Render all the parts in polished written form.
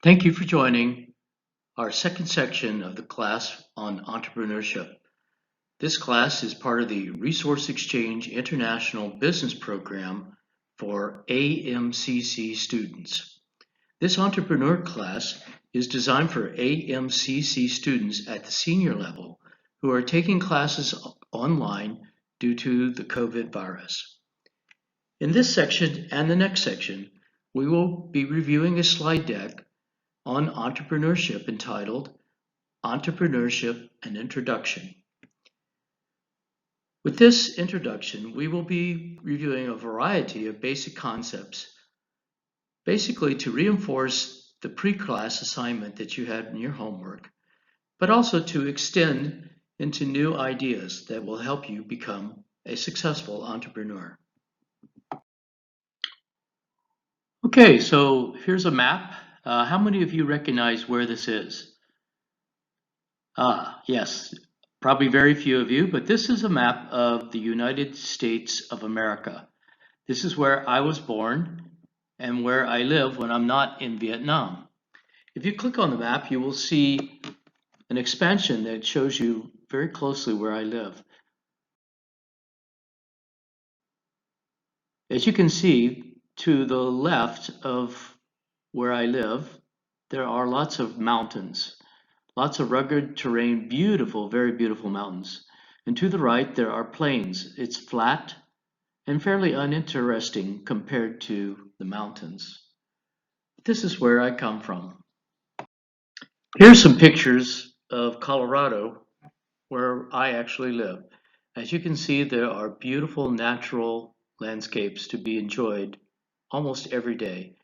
Thank you for joining our second section of the class on entrepreneurship. This class is part of the Resource Exchange International Business Program for AMCC students. This entrepreneur class is designed for AMCC students at the senior level who are taking classes online due to the COVID virus. In this section and the next section, we will be reviewing a slide deck on entrepreneurship entitled Entrepreneurship: An Introduction. With this introduction, we will be reviewing a variety of basic concepts, basically to reinforce the pre-class assignment that you had in your homework, but also to extend into new ideas that will help you become a successful entrepreneur. Okay, so here's a map. How many of you recognize where this is? Yes, probably very few of you, but this is a map of the United States of America. This is where I was born and where I live when I'm not in Vietnam. If you click on the map, you will see an expansion that shows you very closely where I live. As you can see, to the left of where I live, there are lots of mountains. Lots of rugged terrain, beautiful, very beautiful mountains. And to the right, there are plains. It's flat and fairly uninteresting compared to the mountains. This is where I come from. Here's some pictures of Colorado, where I actually live. As you can see, there are beautiful natural landscapes to be enjoyed almost every day.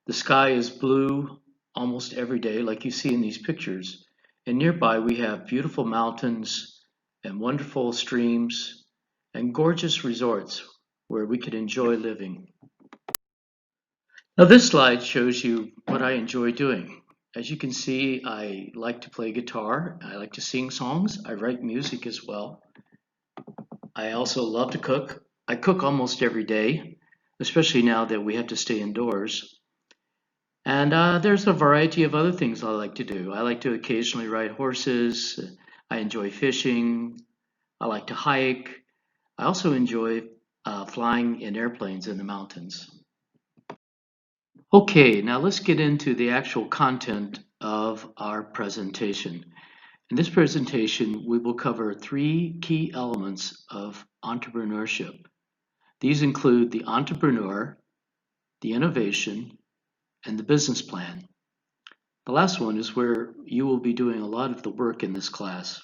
The sky is blue almost every day, like you see in these pictures. And nearby we have beautiful mountains and wonderful streams and gorgeous resorts where we could enjoy living. Now this slide shows you what I enjoy doing. As you can see, I like to play guitar, I like to sing songs, I write music as well. I also love to cook. I cook almost every day, especially now that we have to stay indoors. And there's a variety of other things I like to do. I like to occasionally ride horses. I enjoy fishing. I like to hike. I also enjoy flying in airplanes in the mountains. Okay, now let's get into the actual content of our presentation. In this presentation, we will cover three key elements of entrepreneurship. These include the entrepreneur, the innovation, and the business plan. The last one is where you will be doing a lot of the work in this class.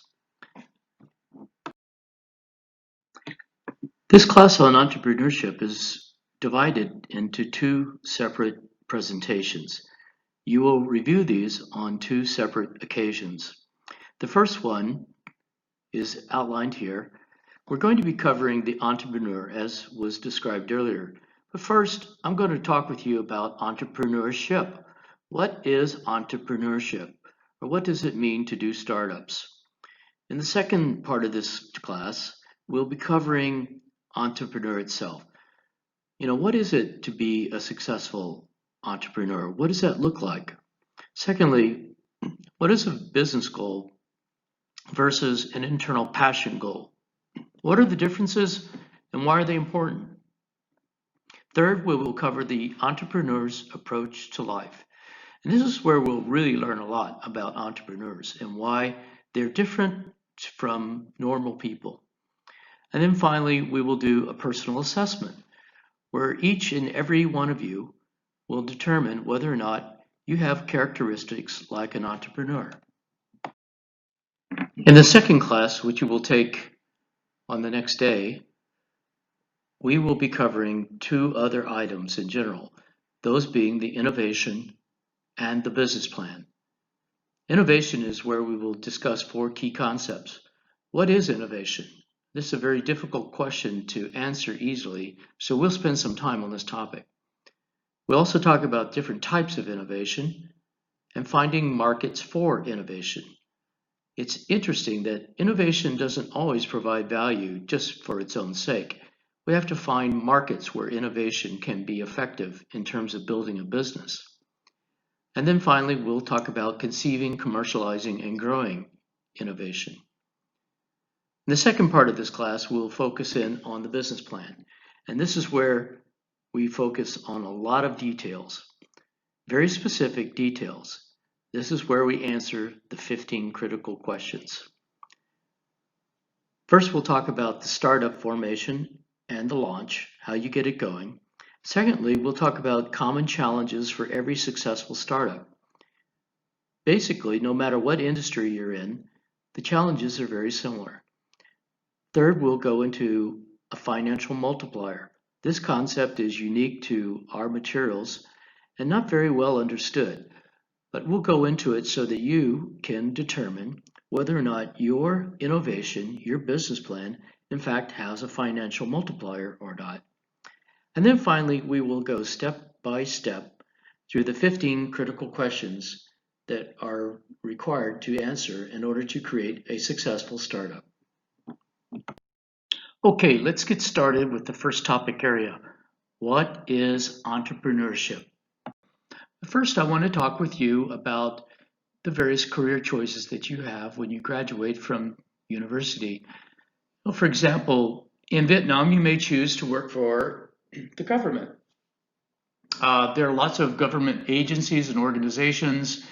This class on entrepreneurship is divided into two separate presentations. You will review these on two separate occasions. The first one is outlined here. We're going to be covering the entrepreneur as was described earlier. But first, I'm going to talk with you about entrepreneurship. What is entrepreneurship? Or what does it mean to do startups? In the second part of this class, we'll be covering entrepreneur itself. What is it to be a successful entrepreneur? What does that look like? Secondly, what is a business goal versus an internal passion goal? What are the differences and why are they important? Third, we will cover the entrepreneur's approach to life. And this is where we'll really learn a lot about entrepreneurs and why they're different from normal people. And then finally, we will do a personal assessment where each and every one of you will determine whether or not you have characteristics like an entrepreneur. In the second class, which you will take on the next day, we will be covering two other items in general, those being the innovation and the business plan. Innovation is where we will discuss four key concepts. What is innovation? This is a very difficult question to answer easily, so we'll spend some time on this topic. We'll also talk about different types of innovation and finding markets for innovation. It's interesting that innovation doesn't always provide value just for its own sake. We have to find markets where innovation can be effective in terms of building a business. And then finally, we'll talk about conceiving, commercializing, and growing innovation. In the second part of this class, we'll focus in on the business plan. And this is where we focus on a lot of details, very specific details. This is where we answer the 15 critical questions. First, we'll talk about the startup formation and the launch, how you get it going. Secondly, we'll talk about common challenges for every successful startup. Basically, no matter what industry you're in, the challenges are very similar. Third, we'll go into a financial multiplier. This concept is unique to our materials and not very well understood, but we'll go into it so that you can determine whether or not your innovation, your business plan, in fact has a financial multiplier or not. And then finally, we will go step by step through the 15 critical questions that are required to answer in order to create a successful startup. Okay, let's get started with the first topic area. What is entrepreneurship? First, I want to talk with you about the various career choices that you have when you graduate from university. Well, for example, in Vietnam, you may choose to work for the government. There are lots of government agencies and organizations,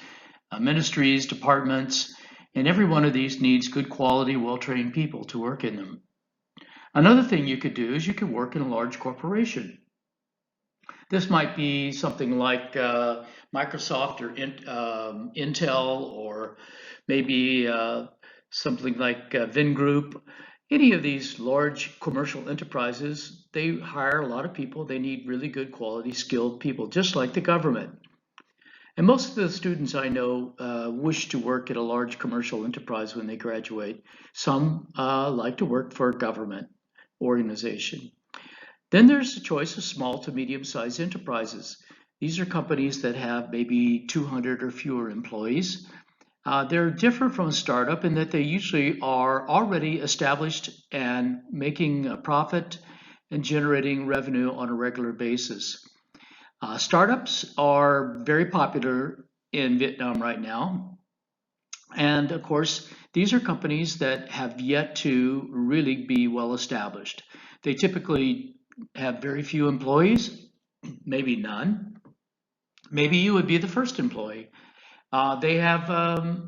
ministries, departments, and every one of these needs good quality, well-trained people to work in them. Another thing you could do is you could work in a large corporation. This might be something like Microsoft or Intel, or maybe something like Vingroup. Any of these large commercial enterprises, they hire a lot of people. They need really good quality, skilled people, just like the government. And most of the students I know wish to work at a large commercial enterprise when they graduate. Some like to work for a government organization. Then there's the choice of small to medium-sized enterprises. These are companies that have maybe 200 or fewer employees. They're different from a startup in that they usually are already established and making a profit and generating revenue on a regular basis. Startups are very popular in Vietnam right now. And of course, these are companies that have yet to really be well established. They typically have very few employees, maybe none. Maybe you would be the first employee. They have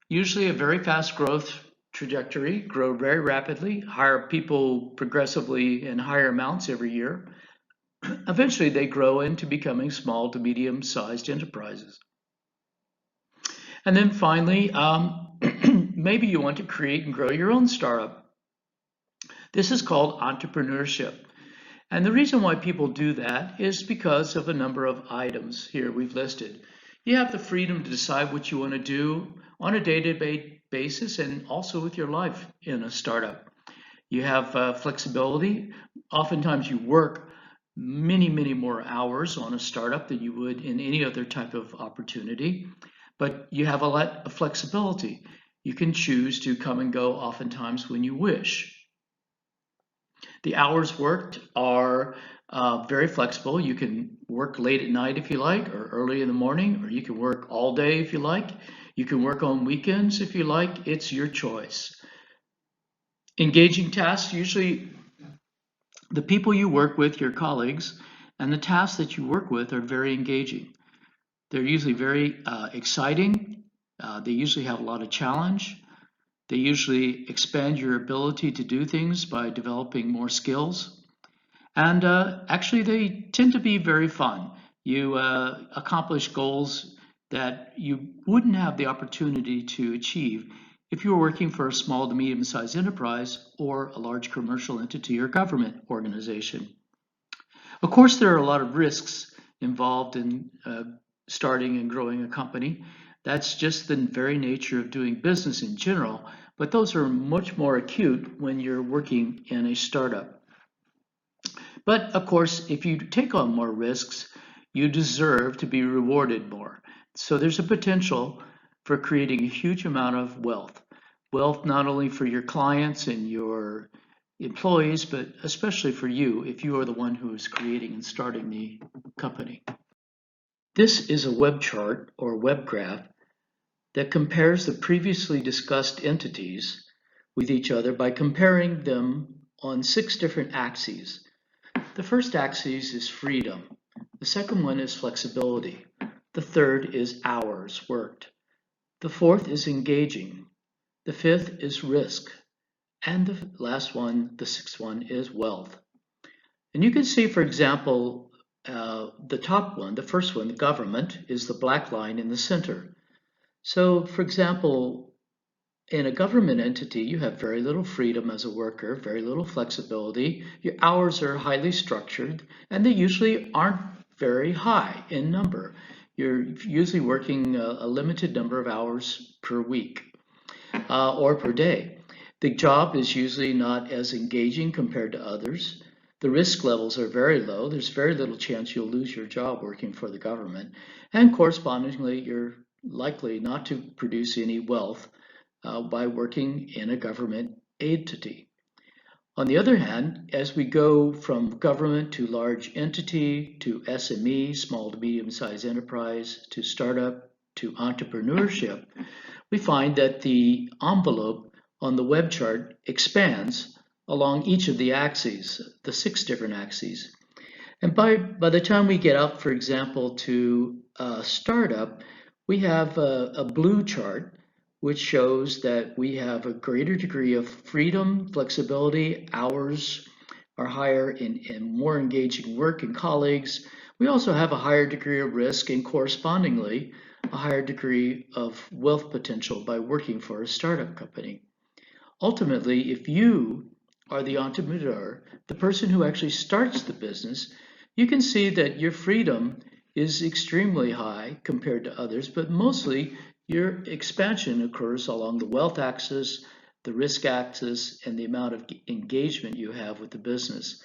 usually a very fast growth trajectory, grow very rapidly, hire people progressively in higher amounts every year. Eventually, they grow into becoming small to medium-sized enterprises. And then finally, maybe you want to create and grow your own startup. This is called entrepreneurship. And the reason why people do that is because of a number of items here we've listed. You have the freedom to decide what you want to do on a day-to-day basis and also with your life in a startup. You have flexibility. Oftentimes you work many, many more hours on a startup than you would in any other type of opportunity, but you have a lot of flexibility. You can choose to come and go oftentimes when you wish. The hours worked are very flexible. You can work late at night if you like, or early in the morning, or you can work all day if you like. You can work on weekends if you like. It's your choice. Engaging tasks, usually the people you work with, your colleagues, and the tasks that you work with are very engaging. They're usually very exciting. They usually have a lot of challenge. They usually expand your ability to do things by developing more skills. And actually, they tend to be very fun. You accomplish goals that you wouldn't have the opportunity to achieve if you were working for a small to medium-sized enterprise or a large commercial entity or government organization. Of course, there are a lot of risks involved in starting and growing a company. That's just the very nature of doing business in general, but those are much more acute when you're working in a startup. But of course, if you take on more risks, you deserve to be rewarded more. So there's a potential for creating a huge amount of wealth. Wealth not only for your clients and your employees, but especially for you if you are the one who is creating and starting the company. This is a web chart or web graph that compares the previously discussed entities with each other by comparing them on 6 different axes. The first axis is freedom. The second one is flexibility. The third is hours worked. The fourth is engaging. The fifth is risk. And the last one, the sixth one, is wealth. And you can see, for example, the top one, the first one, the government, is the black line in the center. So, for example, in a government entity, you have very little freedom as a worker, very little flexibility. Your hours are highly structured, and they usually aren't very high in number. You're usually working a limited number of hours per week or per day. The job is usually not as engaging compared to others. The risk levels are very low. There's very little chance you'll lose your job working for the government. And correspondingly, you're likely not to produce any wealth by working in a government entity. On the other hand, as we go from government to large entity to SME, small to medium sized enterprise, to startup to entrepreneurship, we find that the envelope on the web chart expands along each of the axes, the 6 different axes. And by the time we get up, for example, to a startup, we have a blue chart which shows that we have a greater degree of freedom, flexibility, hours are higher in more engaging work and colleagues. We also have a higher degree of risk and correspondingly a higher degree of wealth potential by working for a startup company. Ultimately, if you are the entrepreneur, the person who actually starts the business, you can see that your freedom is extremely high compared to others, but mostly your expansion occurs along the wealth axis, the risk axis, and the amount of engagement you have with the business.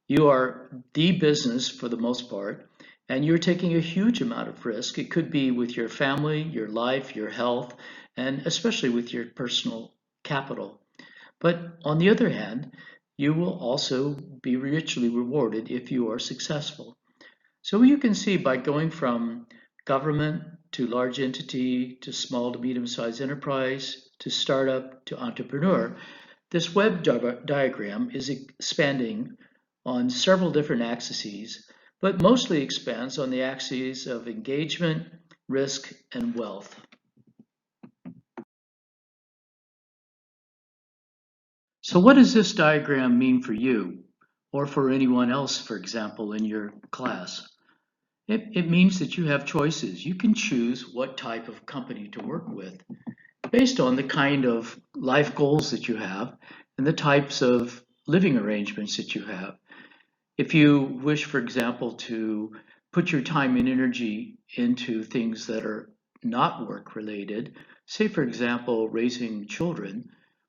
You are the business for the most part, and you're taking a huge amount of risk. It could be with your family, your life, your health, and especially with your personal capital. But on the other hand, you will also be richly rewarded if you are successful. So you can see by going from government to large entity to small to medium sized enterprise to startup to entrepreneur, this web diagram is expanding on several different axes, but mostly expands on the axes of engagement, risk, and wealth. So what does this diagram mean for you or for anyone else, for example, in your class? It means that you have choices. You can choose what type of company to work with based on the kind of life goals that you have and the types of living arrangements that you have. If you wish, for example, to put your time and energy into things that are not work related, say, for example, raising children,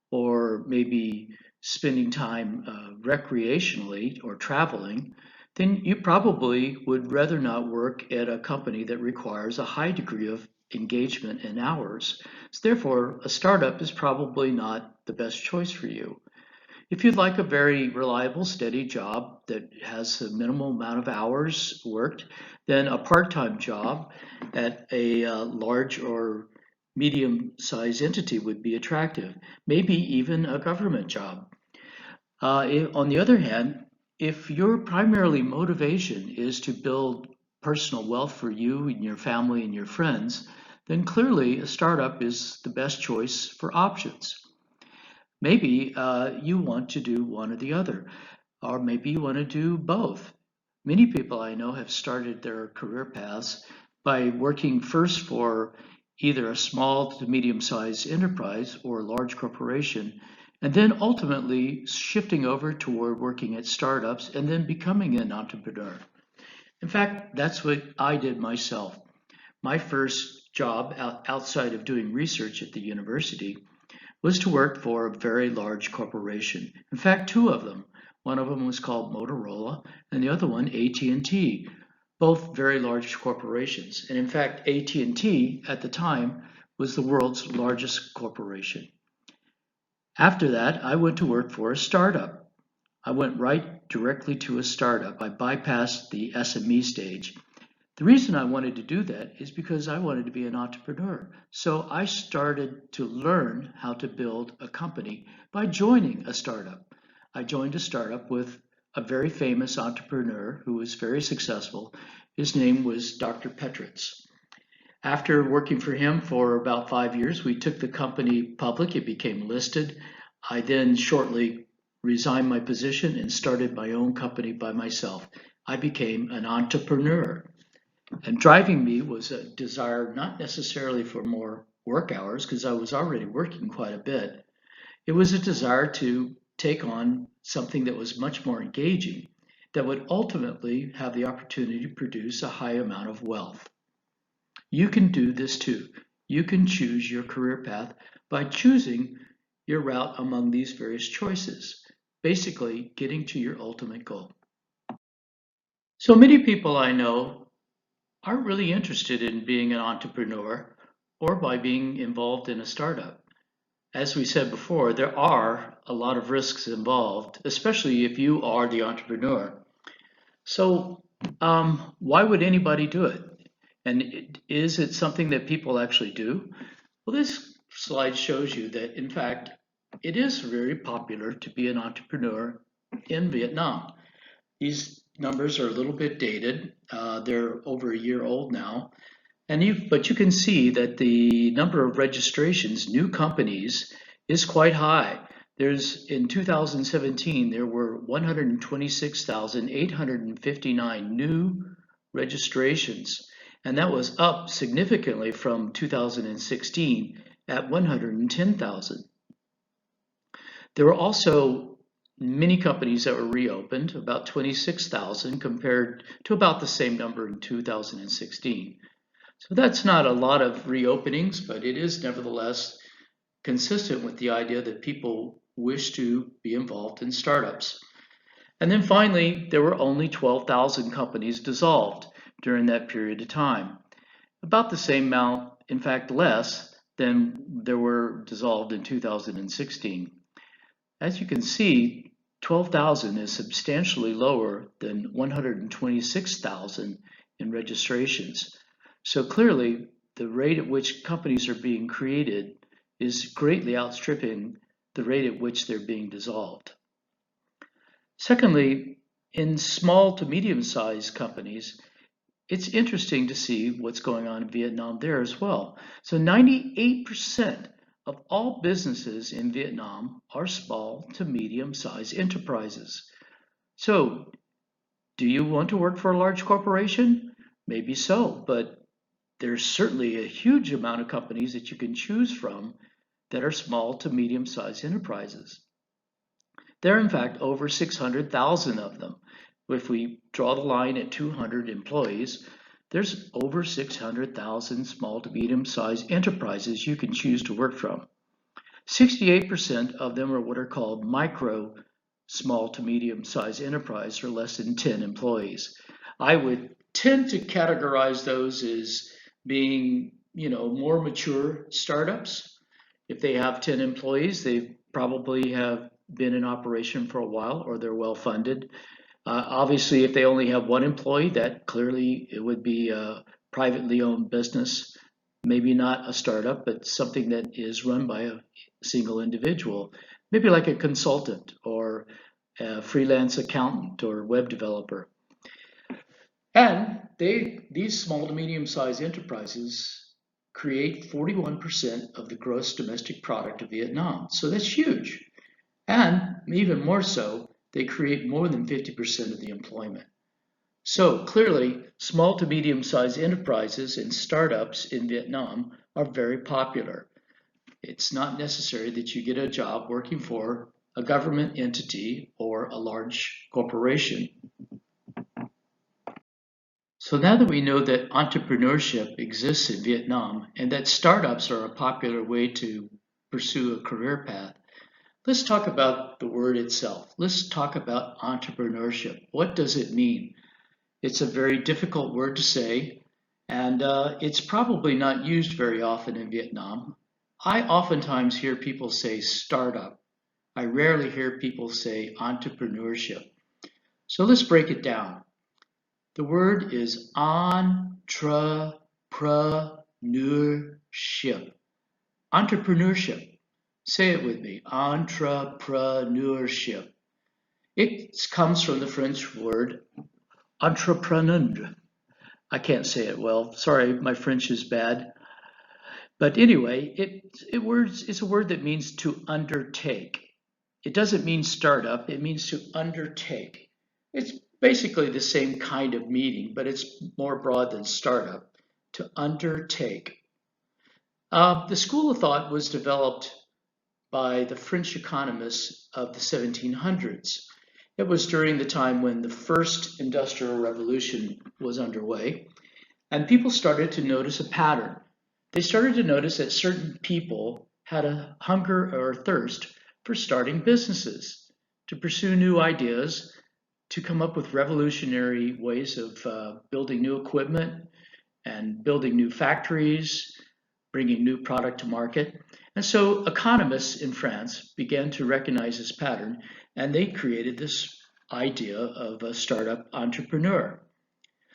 or maybe spending time recreationally or traveling, then you probably would rather not work at a company that requires a high degree of engagement and hours. So therefore, a startup is probably not the best choice for you. If you'd like a very reliable, steady job that has a minimal amount of hours worked, then a part-time job at a large or medium-sized entity would be attractive, maybe even a government job. On the other hand, if your primarily motivation is to build personal wealth for you and your family and your friends, then clearly a startup is the best choice for options. Maybe you want to do one or the other, or maybe you want to do both. Many people I know have started their career paths by working first for either a small to medium sized enterprise or a large corporation, and then ultimately shifting over toward working at startups and then becoming an entrepreneur. In fact, that's what I did myself. My first job outside of doing research at the university was to work for a very large corporation. In fact, two of them. One of them was called Motorola, and the other one AT&T, both very large corporations. And in fact, AT&T at the time was the world's largest corporation. After that, I went to work for a startup. I went right directly to a startup. I bypassed the SME stage. The reason I wanted to do that is because I wanted to be an entrepreneur. So I started to learn how to build a company by joining a startup. I joined a startup with a very famous entrepreneur who was very successful. His name was Dr. Petritz. After working for him for about 5 years, we took the company public. It became listed. I then shortly resigned my position and started my own company by myself. I became an entrepreneur. And driving me was a desire not necessarily for more work hours, because I was already working quite a bit. It was a desire to take on something that was much more engaging, that would ultimately have the opportunity to produce a high amount of wealth. You can do this too. You can choose your career path by choosing your route among these various choices, basically getting to your ultimate goal. So many people I know aren't really interested in being an entrepreneur or by being involved in a startup. As we said before, there are a lot of risks involved, especially if you are the entrepreneur. So, why would anybody do it? And is it something that people actually do? Well, this slide shows you that, in fact, it is very popular to be an entrepreneur in Vietnam. These numbers are a little bit dated. They're over a year old now. But you can see that the number of registrations, new companies, is quite high. In 2017, there were 126,859 new registrations, and that was up significantly from 2016 at 110,000. There were also many companies that were reopened, about 26,000 compared to about the same number in 2016. So that's not a lot of reopenings, but it is nevertheless consistent with the idea that people wish to be involved in startups. And then finally, there were only 12,000 companies dissolved during that period of time. About the same amount, in fact less, than there were dissolved in 2016. As you can see, 12,000 is substantially lower than 126,000 in registrations. So clearly, the rate at which companies are being created is greatly outstripping the rate at which they're being dissolved. Secondly, in small to medium-sized companies, it's interesting to see what's going on in Vietnam there as well. So 98% of all businesses in Vietnam are small to medium-sized enterprises. So, do you want to work for a large corporation? Maybe so, but there's certainly a huge amount of companies that you can choose from that are small to medium-sized enterprises. There are in fact over 600,000 of them. If we draw the line at 200 employees, there's over 600,000 small to medium-sized enterprises you can choose to work from. 68% of them are what are called micro small to medium-sized enterprise, or less than 10 employees. I would tend to categorize those as being, more mature startups. If they have 10 employees, they probably have been in operation for a while, or they're well funded. Obviously, if they only have one employee, that clearly it would be a privately owned business, maybe not a startup, but something that is run by a single individual, maybe like a consultant or a freelance accountant or web developer. And these small to medium-sized enterprises create 41% of the gross domestic product of Vietnam. So that's huge. And even more so, they create more than 50% of the employment. So clearly, small to medium-sized enterprises and startups in Vietnam are very popular. It's not necessary that you get a job working for a government entity or a large corporation. So now that we know that entrepreneurship exists in Vietnam and that startups are a popular way to pursue a career path, let's talk about the word itself. Let's talk about entrepreneurship. What does it mean? It's a very difficult word to say, and it's probably not used very often in Vietnam. I oftentimes hear people say startup. I rarely hear people say entrepreneurship. So let's break it down. The word is entrepreneurship. Entrepreneurship. Say it with me. Entrepreneurship. It comes from the French word entrepreneur. I can't say it well. Sorry, my French is bad. But anyway, it's a word that means to undertake. It doesn't mean startup, it means to undertake. It's basically the same kind of meaning, but it's more broad than startup, to undertake. The school of thought was developed by the French economists of the 1700s. It was during the time when the first industrial revolution was underway, and people started to notice a pattern. They started to notice that certain people had a hunger or a thirst for starting businesses, to pursue new ideas, to come up with revolutionary ways of building new equipment and building new factories, bringing new product to market. And so economists in France began to recognize this pattern, and they created this idea of a startup entrepreneur.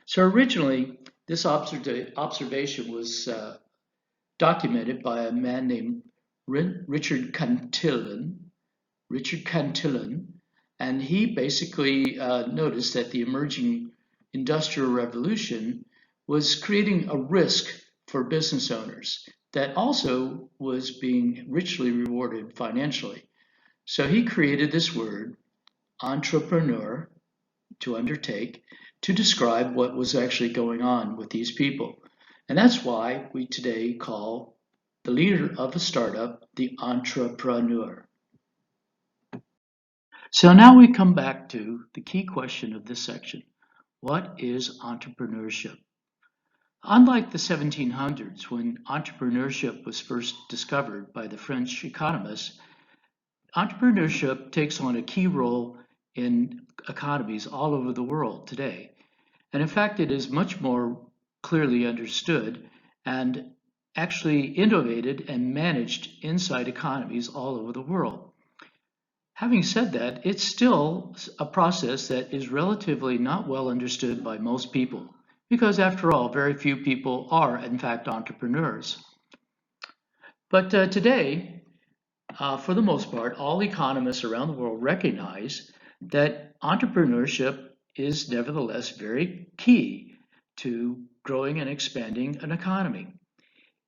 So originally, this observation was documented by a man named Richard Cantillon. And he basically noticed that the emerging industrial revolution was creating a risk for business owners that also was being richly rewarded financially. So he created this word, entrepreneur, to undertake, to describe what was actually going on with these people. And that's why we today call the leader of a startup the entrepreneur. So now we come back to the key question of this section. What is entrepreneurship? Unlike the 1700s, when entrepreneurship was first discovered by the French economists, entrepreneurship takes on a key role in economies all over the world today. And in fact, it is much more clearly understood and actually innovated and managed inside economies all over the world. Having said that, it's still a process that is relatively not well understood by most people, because after all, very few people are in fact entrepreneurs. But today, for the most part, all economists around the world recognize that entrepreneurship is nevertheless very key to growing and expanding an economy.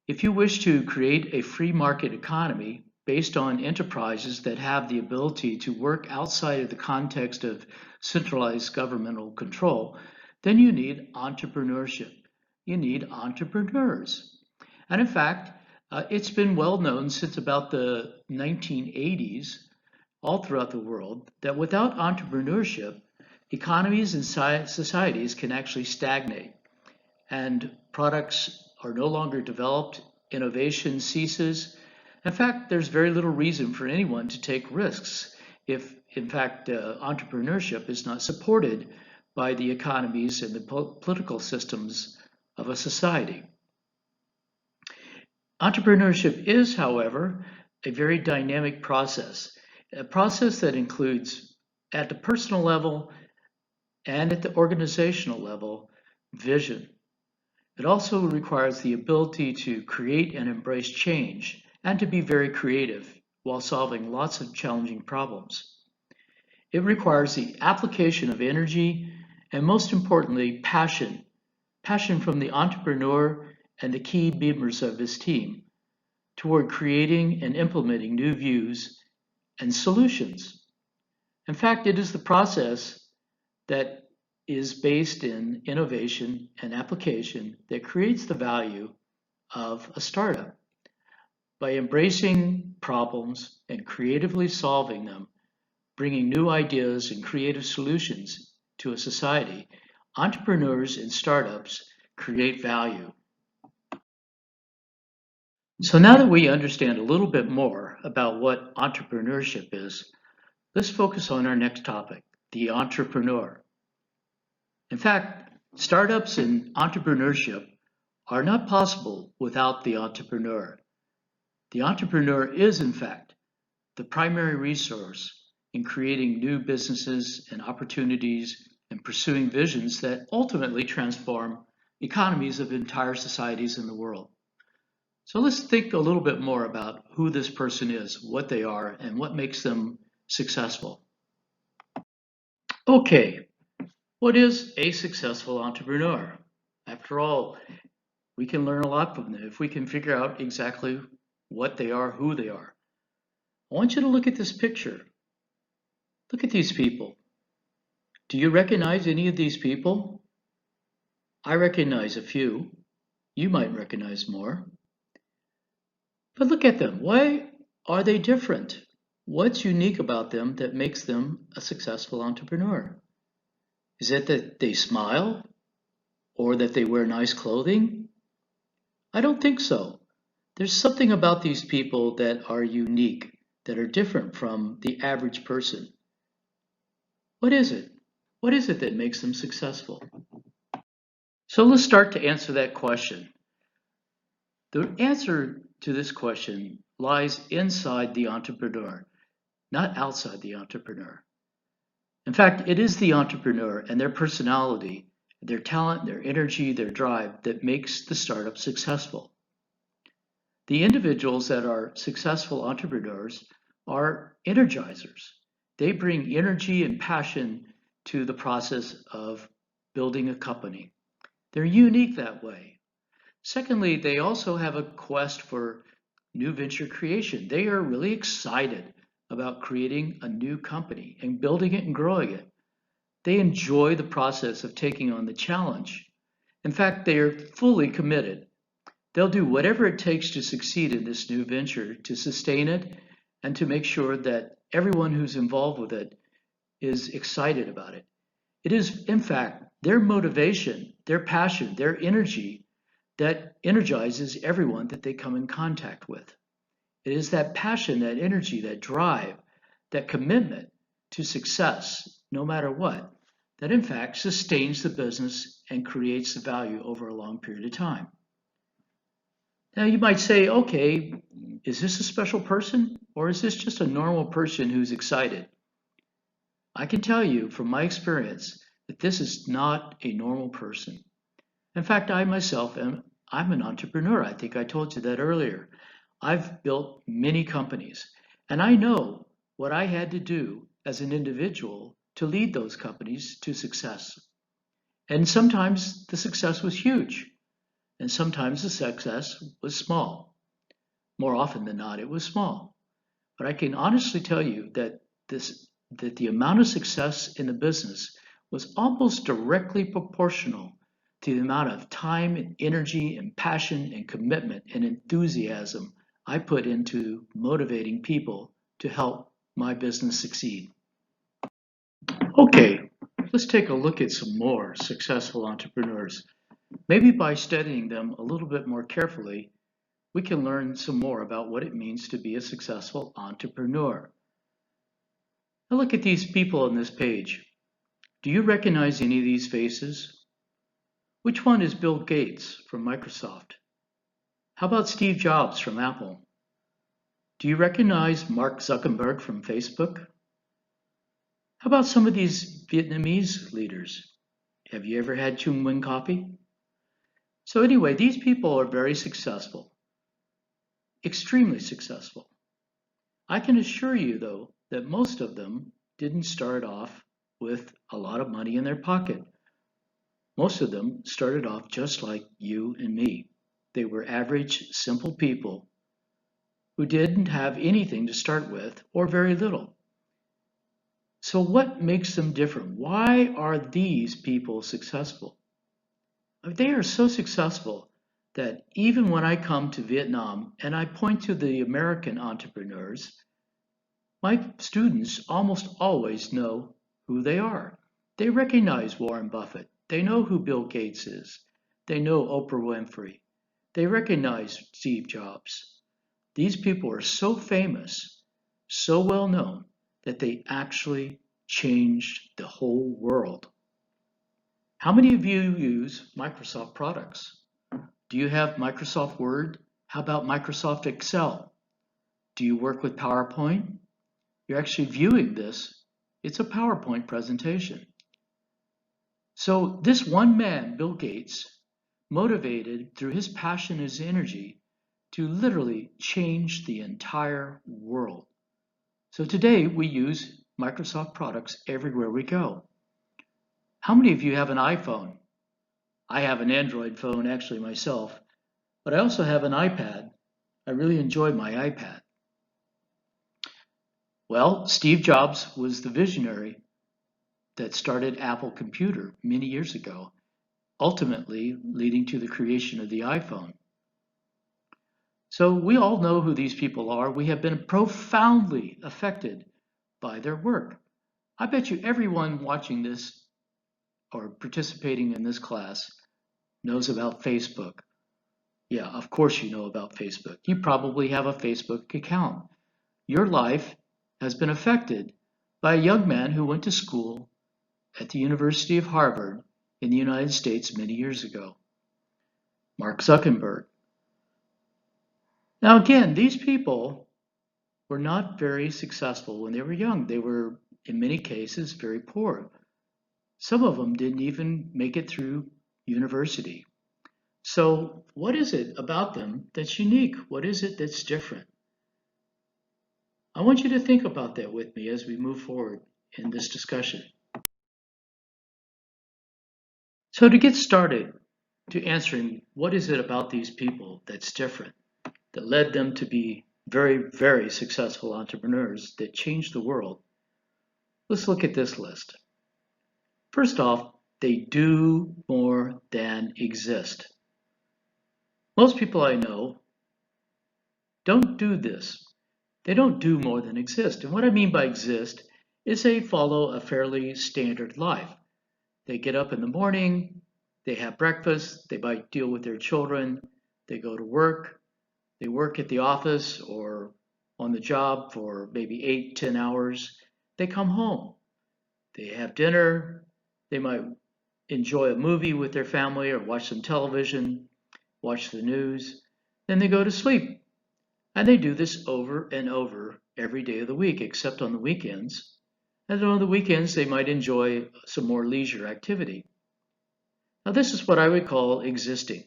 If you wish to create a free market economy based on enterprises that have the ability to work outside of the context of centralized governmental control, then you need entrepreneurship. You need entrepreneurs. And in fact, it's been well known since about the 1980s, all throughout the world, that without entrepreneurship, economies and societies can actually stagnate, and products are no longer developed, innovation ceases. In fact, there's very little reason for anyone to take risks if, in fact, entrepreneurship is not supported by the economies and the political systems of a society. Entrepreneurship is, however, a very dynamic process, a process that includes, at the personal level and at the organizational level, vision. It also requires the ability to create and embrace change and to be very creative while solving lots of challenging problems. It requires the application of energy and, most importantly, passion from the entrepreneur and the key members of his team toward creating and implementing new views and solutions. In fact, it is the process that is based in innovation and application that creates the value of a startup. By embracing problems and creatively solving them, bringing new ideas and creative solutions to a society, entrepreneurs and startups create value. So now that we understand a little bit more about what entrepreneurship is, let's focus on our next topic, the entrepreneur. In fact, startups and entrepreneurship are not possible without the entrepreneur. The entrepreneur is, in fact, the primary resource in creating new businesses and opportunities and pursuing visions that ultimately transform economies of entire societies in the world. So let's think a little bit more about who this person is, what they are, and what makes them successful. Okay, what is a successful entrepreneur? After all, we can learn a lot from them if we can figure out exactly what they are, who they are. I want you to look at this picture. Look at these people. Do you recognize any of these people? I recognize a few. You might recognize more. But look at them. Why are they different? What's unique about them that makes them a successful entrepreneur? Is it that they smile or that they wear nice clothing? I don't think so. There's something about these people that are unique, that are different from the average person. What is it? What is it that makes them successful? So let's start to answer that question. The answer to this question lies inside the entrepreneur, not outside the entrepreneur. In fact, it is the entrepreneur and their personality, their talent, their energy, their drive that makes the startup successful. The individuals that are successful entrepreneurs are energizers. They bring energy and passion to the process of building a company. They're unique that way. Secondly, they also have a quest for new venture creation. They are really excited about creating a new company and building it and growing it. They enjoy the process of taking on the challenge. In fact, they are fully committed. They'll do whatever it takes to succeed in this new venture, to sustain it, and to make sure that everyone who's involved with it is excited about it. It is, in fact, their motivation, their passion, their energy that energizes everyone that they come in contact with. It is that passion, that energy, that drive, that commitment to success, no matter what, that in fact sustains the business and creates the value over a long period of time. Now you might say, okay, is this a special person or is this just a normal person who's excited? I can tell you from my experience that this is not a normal person. In fact, I myself I'm an entrepreneur. I think I told you that earlier. I've built many companies and I know what I had to do as an individual to lead those companies to success. And sometimes the success was huge and sometimes the success was small. More often than not, it was small. But I can honestly tell you that the amount of success in the business was almost directly proportional to the amount of time and energy and passion and commitment and enthusiasm I put into motivating people to help my business succeed. Okay, let's take a look at some more successful entrepreneurs. Maybe by studying them a little bit more carefully, we can learn some more about what it means to be a successful entrepreneur. Now look at these people on this page. Do you recognize any of these faces? Which one is Bill Gates from Microsoft? How about Steve Jobs from Apple? Do you recognize Mark Zuckerberg from Facebook? How about some of these Vietnamese leaders? Have you ever had Chung Nguyen coffee? So anyway, these people are very successful, extremely successful. I can assure you, though, that most of them didn't start off with a lot of money in their pocket. Most of them started off just like you and me. They were average, simple people who didn't have anything to start with or very little. So, what makes them different? Why are these people successful? They are so successful that even when I come to Vietnam and I point to the American entrepreneurs, my students almost always know who they are. They recognize Warren Buffett. They know who Bill Gates is. They know Oprah Winfrey. They recognize Steve Jobs. These people are so famous, so well known, that they actually changed the whole world. How many of you use Microsoft products? Do you have Microsoft Word? How about Microsoft Excel? Do you work with PowerPoint? You're actually viewing this. It's a PowerPoint presentation. So this one man, Bill Gates, motivated through his passion and his energy to literally change the entire world. So today we use Microsoft products everywhere we go. How many of you have an iPhone? I have an Android phone actually myself, but I also have an iPad. I really enjoy my iPad. Well, Steve Jobs was the visionary that started Apple Computer many years ago, ultimately leading to the creation of the iPhone. So we all know who these people are. We have been profoundly affected by their work. I bet you everyone watching this or participating in this class knows about Facebook. Yeah, of course you know about Facebook. You probably have a Facebook account. Your life has been affected by a young man who went to school at the University of Harvard in the United States many years ago, Mark Zuckerberg. Now, again, these people were not very successful when they were young. They were, in many cases, very poor. Some of them didn't even make it through university. So, what is it about them that's unique? What is it that's different? I want you to think about that with me as we move forward in this discussion. So, to get started, to answering what is it about these people that's different, that led them to be very, very successful entrepreneurs that changed the world, let's look at this list. First off, they do more than exist. Most people I know don't do this. They don't do more than exist. And what I mean by exist is they follow a fairly standard life. They get up in the morning, they have breakfast, they might deal with their children, they go to work, they work at the office or on the job for maybe 8, 10 hours. They come home, they have dinner, they might enjoy a movie with their family or watch some television, watch the news, then they go to sleep. And they do this over and over every day of the week, except on the weekends. And on the weekends, they might enjoy some more leisure activity. Now, this is what I would call existing.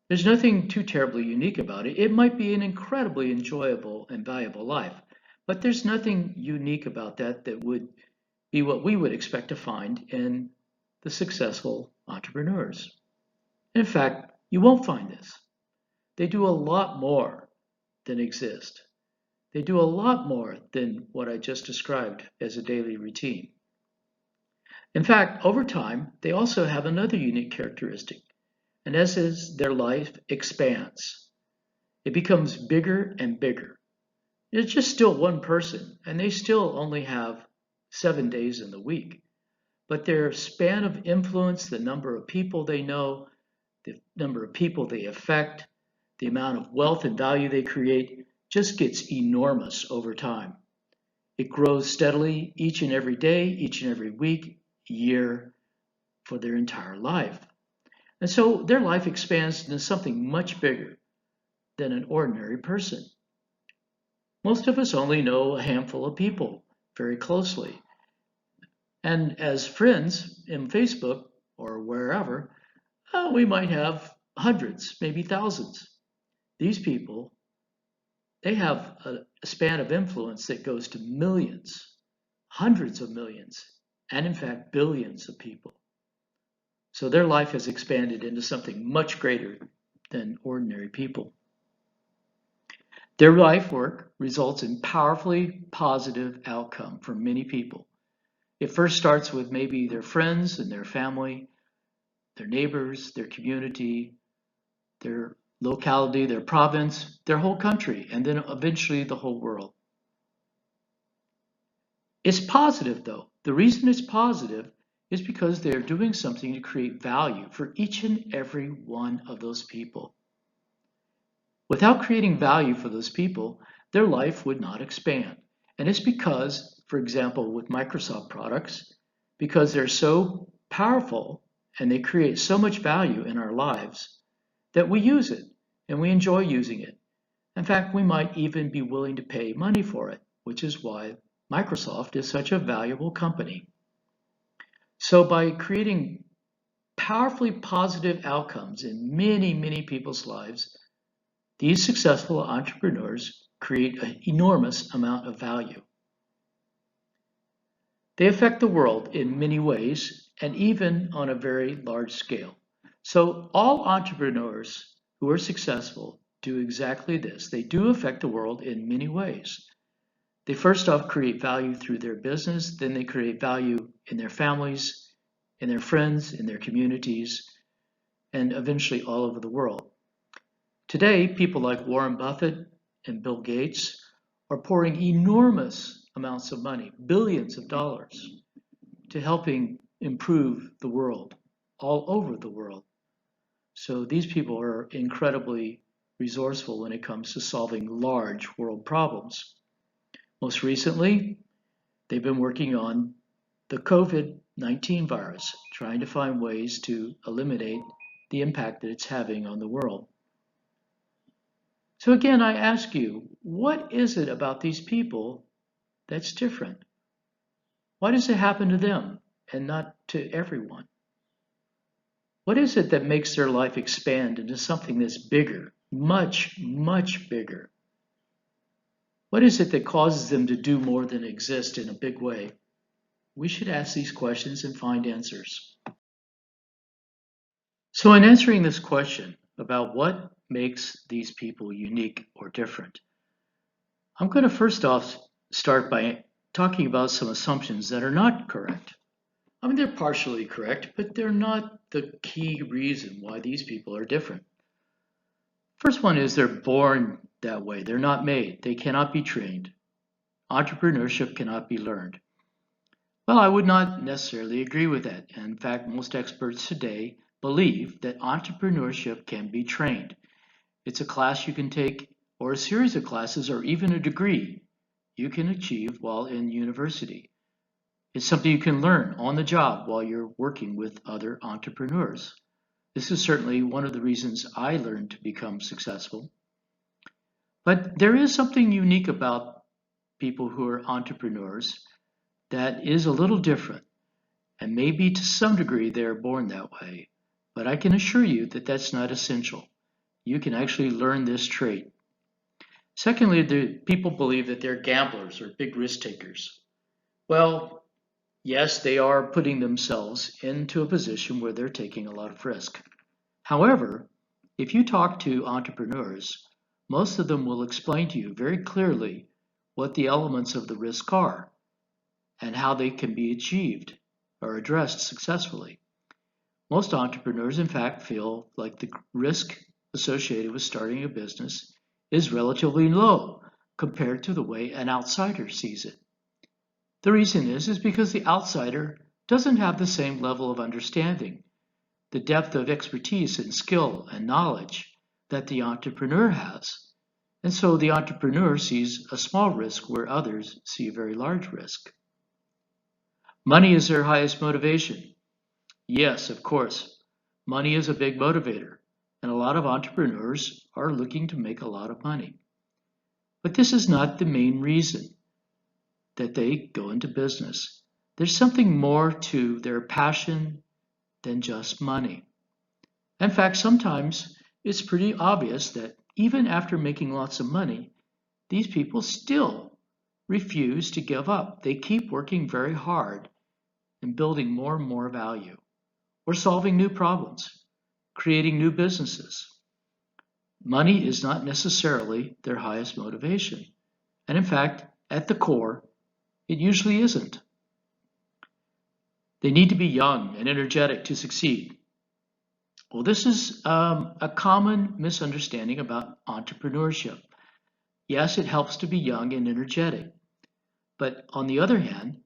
There's nothing too terribly unique about it. It might be an incredibly enjoyable and valuable life, but there's nothing unique about that that would be what we would expect to find in the successful entrepreneurs. In fact, you won't find this. They do a lot more than exist. They do a lot more than what I just described as a daily routine. In fact, over time, they also have another unique characteristic, and that is their life expands. It becomes bigger and bigger. It's just still one person, and they still only have 7 days in the week. But their span of influence, the number of people they know, the number of people they affect, the amount of wealth and value they create, just gets enormous over time. It grows steadily each and every day, each and every week, year, for their entire life. And so their life expands into something much bigger than an ordinary person. Most of us only know a handful of people very closely. And as friends in Facebook or wherever, we might have hundreds, maybe thousands. These people, they have a span of influence that goes to millions, hundreds of millions, and in fact, billions of people. So their life has expanded into something much greater than ordinary people. Their life work results in powerfully positive outcome for many people. It first starts with maybe their friends and their family, their neighbors, their community, their locality, their province, their whole country, and then eventually the whole world. It's positive though. The reason it's positive is because they're doing something to create value for each and every one of those people. Without creating value for those people, their life would not expand. And it's because, for example, with Microsoft products, because they're so powerful and they create so much value in our lives that we use it and we enjoy using it. In fact, we might even be willing to pay money for it, which is why Microsoft is such a valuable company. So by creating powerfully positive outcomes in many, many people's lives, these successful entrepreneurs create an enormous amount of value. They affect the world in many ways and even on a very large scale. So, all entrepreneurs who are successful do exactly this. They do affect the world in many ways. They first off create value through their business, then they create value in their families, in their friends, in their communities, and eventually all over the world. Today, people like Warren Buffett and Bill Gates are pouring enormous amounts of money, billions of dollars, to helping improve the world all over the world. So these people are incredibly resourceful when it comes to solving large world problems. Most recently, they've been working on the COVID-19 virus, trying to find ways to eliminate the impact that it's having on the world. So again, I ask you, what is it about these people that's different? Why does it happen to them and not to everyone? What is it that makes their life expand into something that's bigger, much, much bigger? What is it that causes them to do more than exist in a big way? We should ask these questions and find answers. So, in answering this question about what makes these people unique or different, I'm going to first off start by talking about some assumptions that are not correct. I mean, they're partially correct, but they're not the key reason why these people are different. First one is they're born that way. They're not made. They cannot be trained. Entrepreneurship cannot be learned. Well, I would not necessarily agree with that. In fact, most experts today believe that entrepreneurship can be trained. It's a class you can take, or a series of classes, or even a degree you can achieve while in university. It's something you can learn on the job while you're working with other entrepreneurs. This is certainly one of the reasons I learned to become successful. But there is something unique about people who are entrepreneurs that is a little different, and maybe to some degree they're born that way. But I can assure you that that's not essential. You can actually learn this trait. Secondly, the people believe that they're gamblers or big risk takers. Well, yes, they are putting themselves into a position where they're taking a lot of risk. However, if you talk to entrepreneurs, most of them will explain to you very clearly what the elements of the risk are and how they can be achieved or addressed successfully. Most entrepreneurs, in fact, feel like the risk associated with starting a business is relatively low compared to the way an outsider sees it. The reason is because the outsider doesn't have the same level of understanding, the depth of expertise and skill and knowledge that the entrepreneur has. And so the entrepreneur sees a small risk where others see a very large risk. Money is their highest motivation. Yes, of course, money is a big motivator, and a lot of entrepreneurs are looking to make a lot of money. But this is not the main reason that they go into business. There's something more to their passion than just money. In fact, sometimes it's pretty obvious that even after making lots of money, these people still refuse to give up. They keep working very hard and building more and more value, or solving new problems, creating new businesses. Money is not necessarily their highest motivation. And in fact, at the core, it usually isn't. They need to be young and energetic to succeed. Well, this is a common misunderstanding about entrepreneurship. Yes, it helps to be young and energetic. But on the other hand,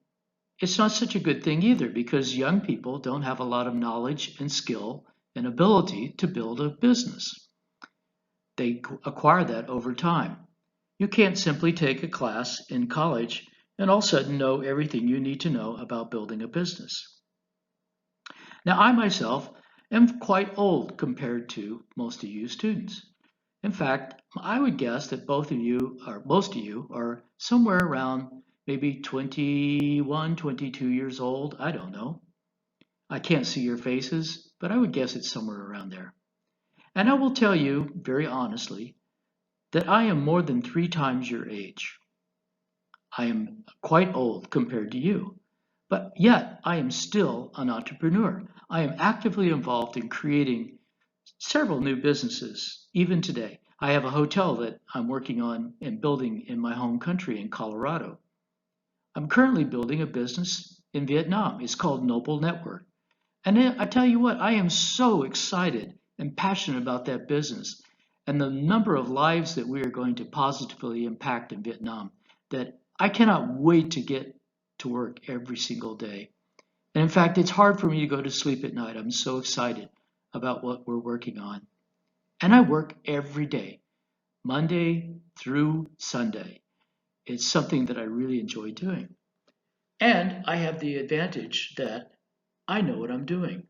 it's not such a good thing either because young people don't have a lot of knowledge and skill and ability to build a business. They acquire that over time. You can't simply take a class in college and all of a sudden know everything you need to know about building a business. Now, I myself am quite old compared to most of you students. In fact, I would guess that both of you, or most of you, are somewhere around maybe 21, 22 years old. I don't know. I can't see your faces, but I would guess it's somewhere around there. And I will tell you very honestly that I am more than 3 times your age. I am quite old compared to you, but yet I am still an entrepreneur. I am actively involved in creating several new businesses, even today. I have a hotel that I'm working on and building in my home country in Colorado. I'm currently building a business in Vietnam. It's called Noble Network. And I tell you what, I am so excited and passionate about that business and the number of lives that we are going to positively impact in Vietnam that I cannot wait to get to work every single day. And in fact, it's hard for me to go to sleep at night. I'm so excited about what we're working on. And I work every day, Monday through Sunday. It's something that I really enjoy doing. And I have the advantage that I know what I'm doing.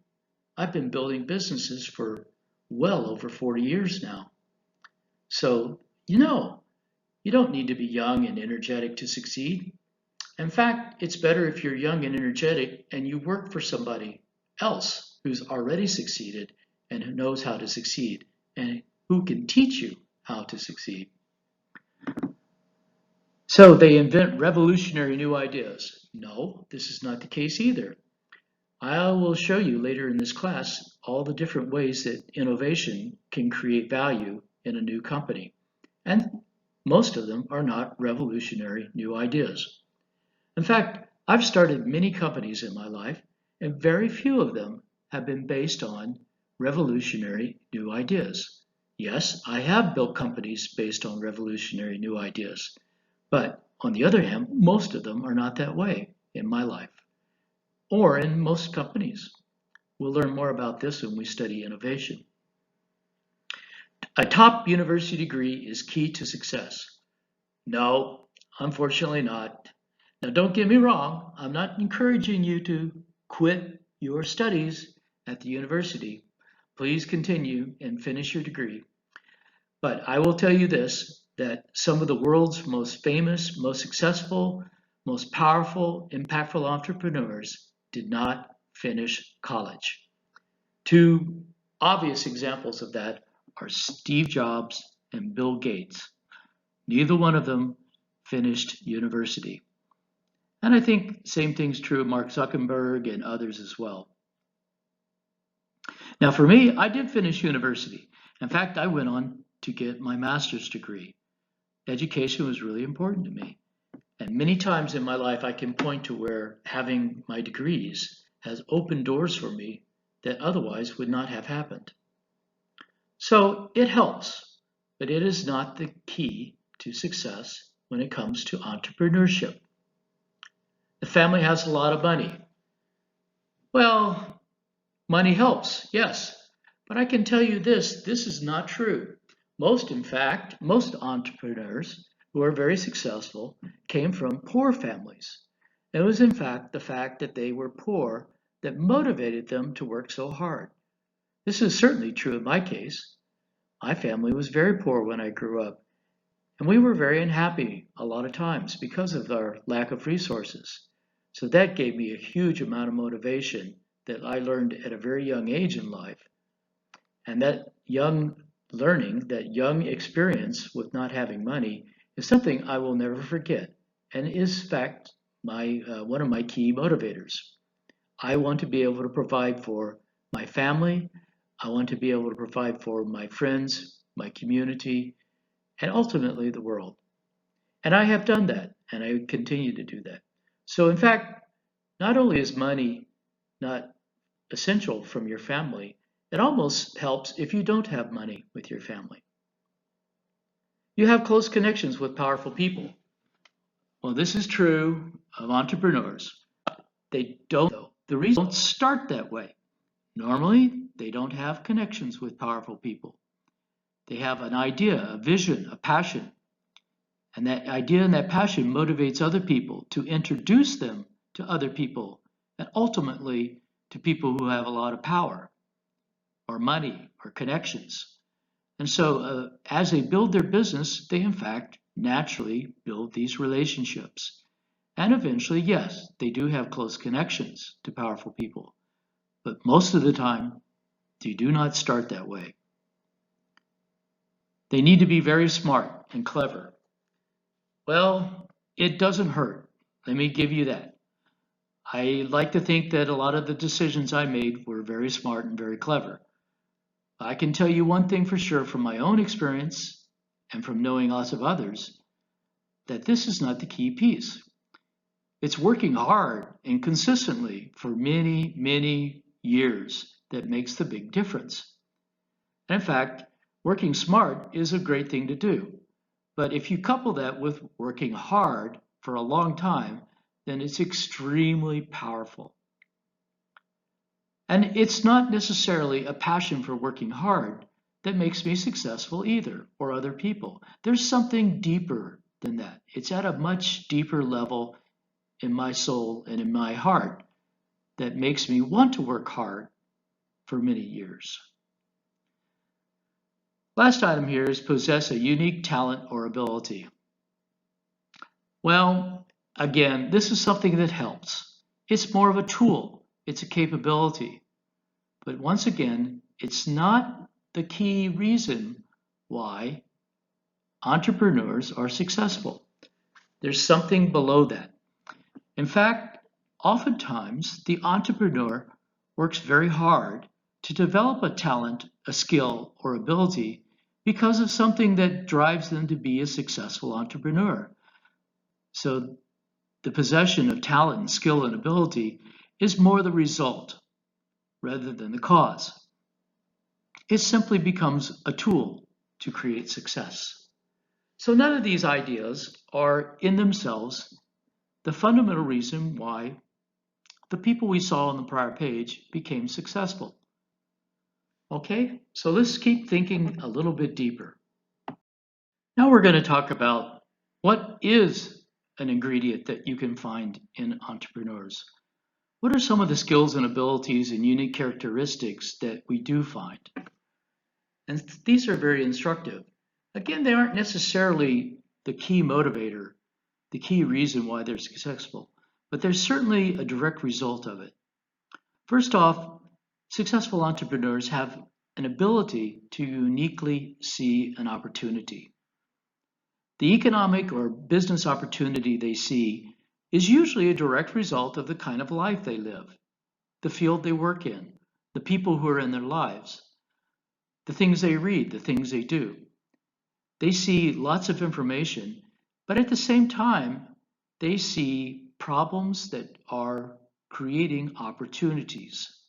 I've been building businesses for well over 40 years now. So, you don't need to be young and energetic to succeed. In fact, it's better if you're young and energetic and you work for somebody else who's already succeeded and who knows how to succeed and who can teach you how to succeed. So they invent revolutionary new ideas. No, this is not the case either. I will show you later in this class all the different ways that innovation can create value in a new company. And most of them are not revolutionary new ideas. In fact, I've started many companies in my life, and very few of them have been based on revolutionary new ideas. Yes, I have built companies based on revolutionary new ideas, but on the other hand, most of them are not that way in my life or in most companies. We'll learn more about this when we study innovation. A top university degree is key to success. No, unfortunately not. Now, don't get me wrong, I'm not encouraging you to quit your studies at the university. Please continue and finish your degree. But I will tell you this, that some of the world's most famous, most successful, most powerful, impactful entrepreneurs did not finish college. Two obvious examples of that are Steve Jobs and Bill Gates. Neither one of them finished university. And I think same thing's true of Mark Zuckerberg and others as well. Now for me, I did finish university. In fact, I went on to get my master's degree. Education was really important to me. And many times in my life, I can point to where having my degrees has opened doors for me that otherwise would not have happened. So it helps, but it is not the key to success when it comes to entrepreneurship. The family has a lot of money. Well, money helps, yes, but I can tell you this is not true. In fact, most entrepreneurs who are very successful came from poor families. It was in fact the fact that they were poor that motivated them to work so hard. This is certainly true in my case. My family was very poor when I grew up, and we were very unhappy a lot of times because of our lack of resources. So that gave me a huge amount of motivation that I learned at a very young age in life. And that young learning, that young experience with not having money is something I will never forget and is in fact one of my key motivators. I want to be able to provide for my family. I want to be able to provide for my friends, my community, and ultimately the world. And I have done that, and I continue to do that. So in fact, not only is money not essential from your family, it almost helps if you don't have money with your family. You have close connections with powerful people. Well, this is true of entrepreneurs. They don't, though. The reason they don't start that way. Normally, they don't have connections with powerful people. They have an idea, a vision, a passion. And that idea and that passion motivates other people to introduce them to other people and ultimately to people who have a lot of power or money or connections. And so as they build their business, they in fact naturally build these relationships. And eventually, yes, they do have close connections to powerful people. but most of the time, they do not start that way. They need to be very smart and clever. Well, it doesn't hurt. Let me give you that. I like to think that a lot of the decisions I made were very smart and very clever. I can tell you one thing for sure from my own experience and from knowing lots of others that this is not the key piece. It's working hard and consistently for many, many years that makes the big difference. And in fact, working smart is a great thing to do. But if you couple that with working hard for a long time, then it's extremely powerful. And it's not necessarily a passion for working hard that makes me successful either, or other people. There's something deeper than that. It's at a much deeper level in my soul and in my heart that makes me want to work hard for many years. Last item here is possess a unique talent or ability. Well, again, this is something that helps. It's more of a tool, it's a capability. But once again, it's not the key reason why entrepreneurs are successful. There's something below that. In fact, oftentimes the entrepreneur works very hard to develop a talent, a skill, or ability because of something that drives them to be a successful entrepreneur. So the possession of talent and skill and ability is more the result rather than the cause. It simply becomes a tool to create success. So none of these ideas are in themselves the fundamental reason why the people we saw on the prior page became successful. Okay, so let's keep thinking a little bit deeper. Now we're going to talk about what is an ingredient that you can find in entrepreneurs. What are some of the skills and abilities and unique characteristics that we do find? And these are very instructive. Again, they aren't necessarily the key motivator, the key reason why they're successful, but they're certainly a direct result of it. First off, successful entrepreneurs have an ability to uniquely see an opportunity. The economic or business opportunity they see is usually a direct result of the kind of life they live, the field they work in, the people who are in their lives, the things they read, the things they do. They see lots of information, but at the same time, they see problems that are creating opportunities.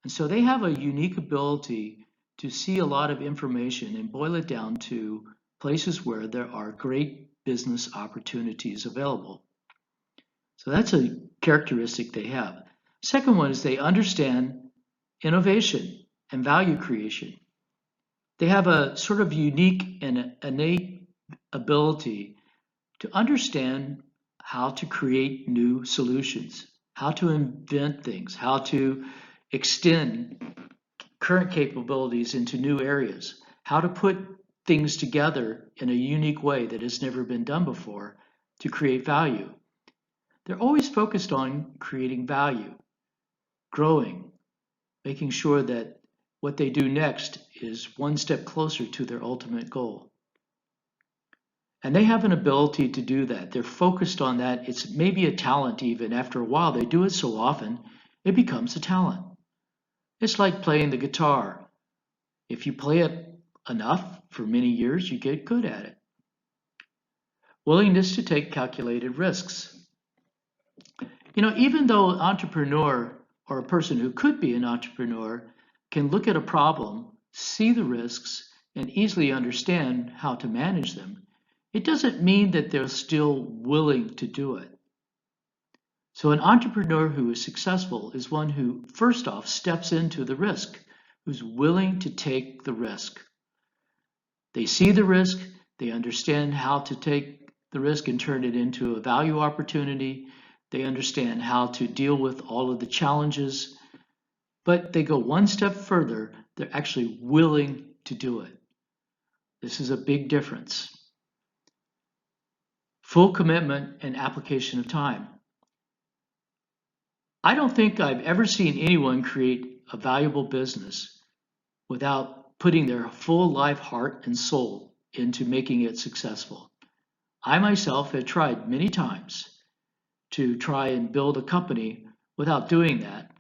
And so they have a unique ability to see a lot of information and boil it down to places where there are great business opportunities available. So that's a characteristic they have. Second one is they understand innovation and value creation. They have a sort of unique and innate ability to understand how to create new solutions, how to invent things, how to extend current capabilities into new areas, how to put things together in a unique way that has never been done before to create value. They're always focused on creating value, growing, making sure that what they do next is one step closer to their ultimate goal. And they have an ability to do that. They're focused on that. It's maybe a talent even. After a while, they do it so often, it becomes a talent. It's like playing the guitar. If you play it enough for many years, you get good at it. Willingness to take calculated risks. Even though an entrepreneur or a person who could be an entrepreneur can look at a problem, see the risks, and easily understand how to manage them, it doesn't mean that they're still willing to do it. So an entrepreneur who is successful is one who, first off, steps into the risk, who's willing to take the risk. They see the risk, they understand how to take the risk and turn it into a value opportunity. They understand how to deal with all of the challenges, but they go one step further. They're actually willing to do it. This is a big difference. Full commitment and application of time. I don't think I've ever seen anyone create a valuable business without putting their full life, heart, and soul into making it successful. I myself have tried many times to try and build a company without doing that,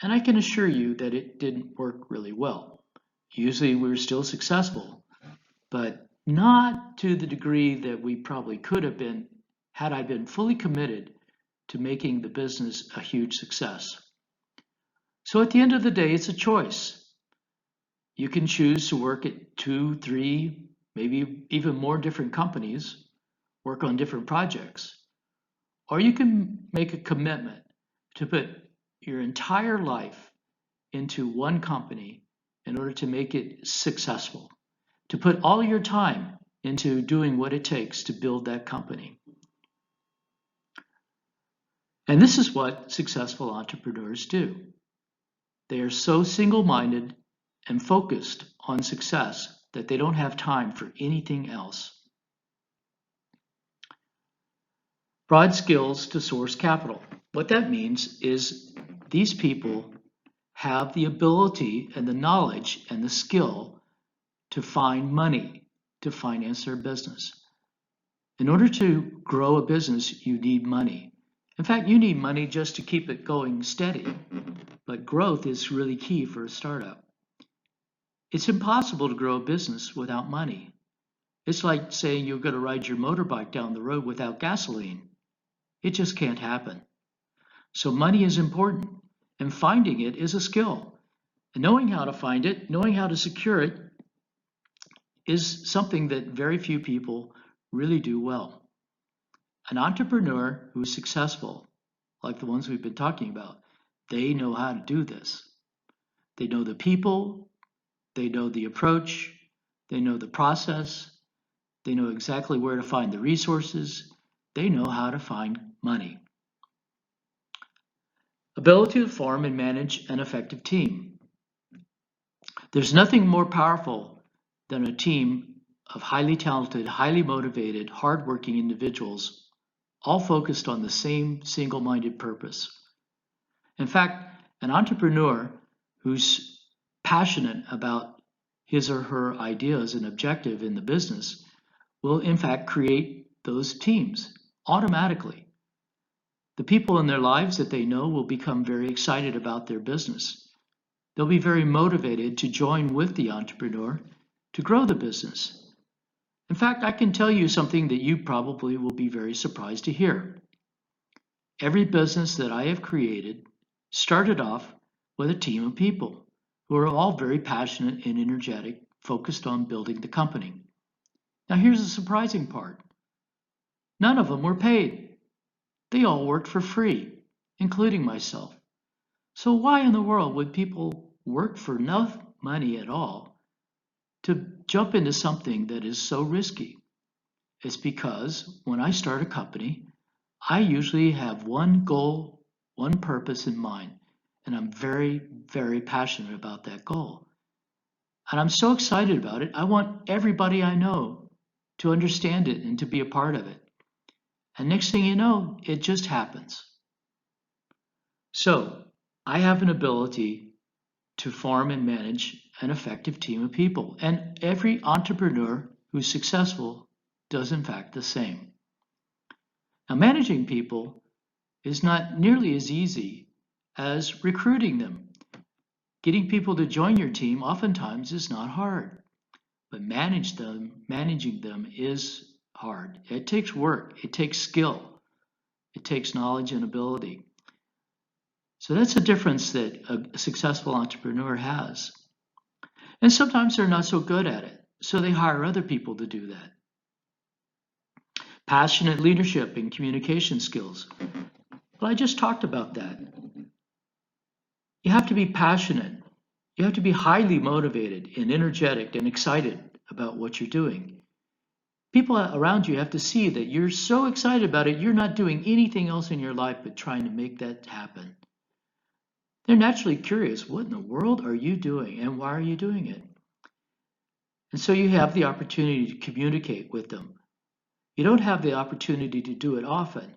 and I can assure you that it didn't work really well. Usually we were still successful, but not to the degree that we probably could have been had I been fully committed to making the business a huge success. So at the end of the day, it's a choice. You can choose to work at two, three, maybe even more different companies, work on different projects, or you can make a commitment to put your entire life into one company in order to make it successful, to put all your time into doing what it takes to build that company. And this is what successful entrepreneurs do. They are so single minded and focused on success that they don't have time for anything else. Broad skills to source capital. What that means is these people have the ability and the knowledge and the skill to find money to finance their business. In order to grow a business, you need money. In fact, you need money just to keep it going steady. But growth is really key for a startup. It's impossible to grow a business without money. It's like saying you're going to ride your motorbike down the road without gasoline. It just can't happen. So money is important, and finding it is a skill. And knowing how to find it, knowing how to secure it, is something that very few people really do well. An entrepreneur who is successful, like the ones we've been talking about, they know how to do this. They know the people, they know the approach, they know the process, they know exactly where to find the resources, they know how to find money. Ability to form and manage an effective team. There's nothing more powerful than a team of highly talented, highly motivated, hardworking individuals, all focused on the same single minded purpose. In fact, an entrepreneur who's passionate about his or her ideas and objective in the business will, in fact, create those teams automatically. The people in their lives that they know will become very excited about their business. They'll be very motivated to join with the entrepreneur to grow the business. In fact, I can tell you something that you probably will be very surprised to hear. Every business that I have created started off with a team of people who are all very passionate and energetic, focused on building the company. Now, here's the surprising part. None of them were paid. They all worked for free, including myself. So why in the world would people work for no money at all to jump into something that is so risky? It's because when I start a company, I usually have one goal, one purpose in mind, and I'm very, very passionate about that goal. And I'm so excited about it, I want everybody I know to understand it and to be a part of it. And next thing you know, it just happens. So I have an ability to form and manage an effective team of people. And every entrepreneur who's successful does, in fact, the same. Now, managing people is not nearly as easy as recruiting them. Getting people to join your team oftentimes is not hard, but managing them is hard. It takes work, it takes skill, it takes knowledge and ability. So that's a difference that a successful entrepreneur has. And sometimes they're not so good at it, so they hire other people to do that. Passionate leadership and communication skills. Well, I just talked about that. You have to be passionate. You have to be highly motivated and energetic and excited about what you're doing. People around you have to see that you're so excited about it, you're not doing anything else in your life but trying to make that happen. They're naturally curious, what in the world are you doing and why are you doing it? And so you have the opportunity to communicate with them. You don't have the opportunity to do it often.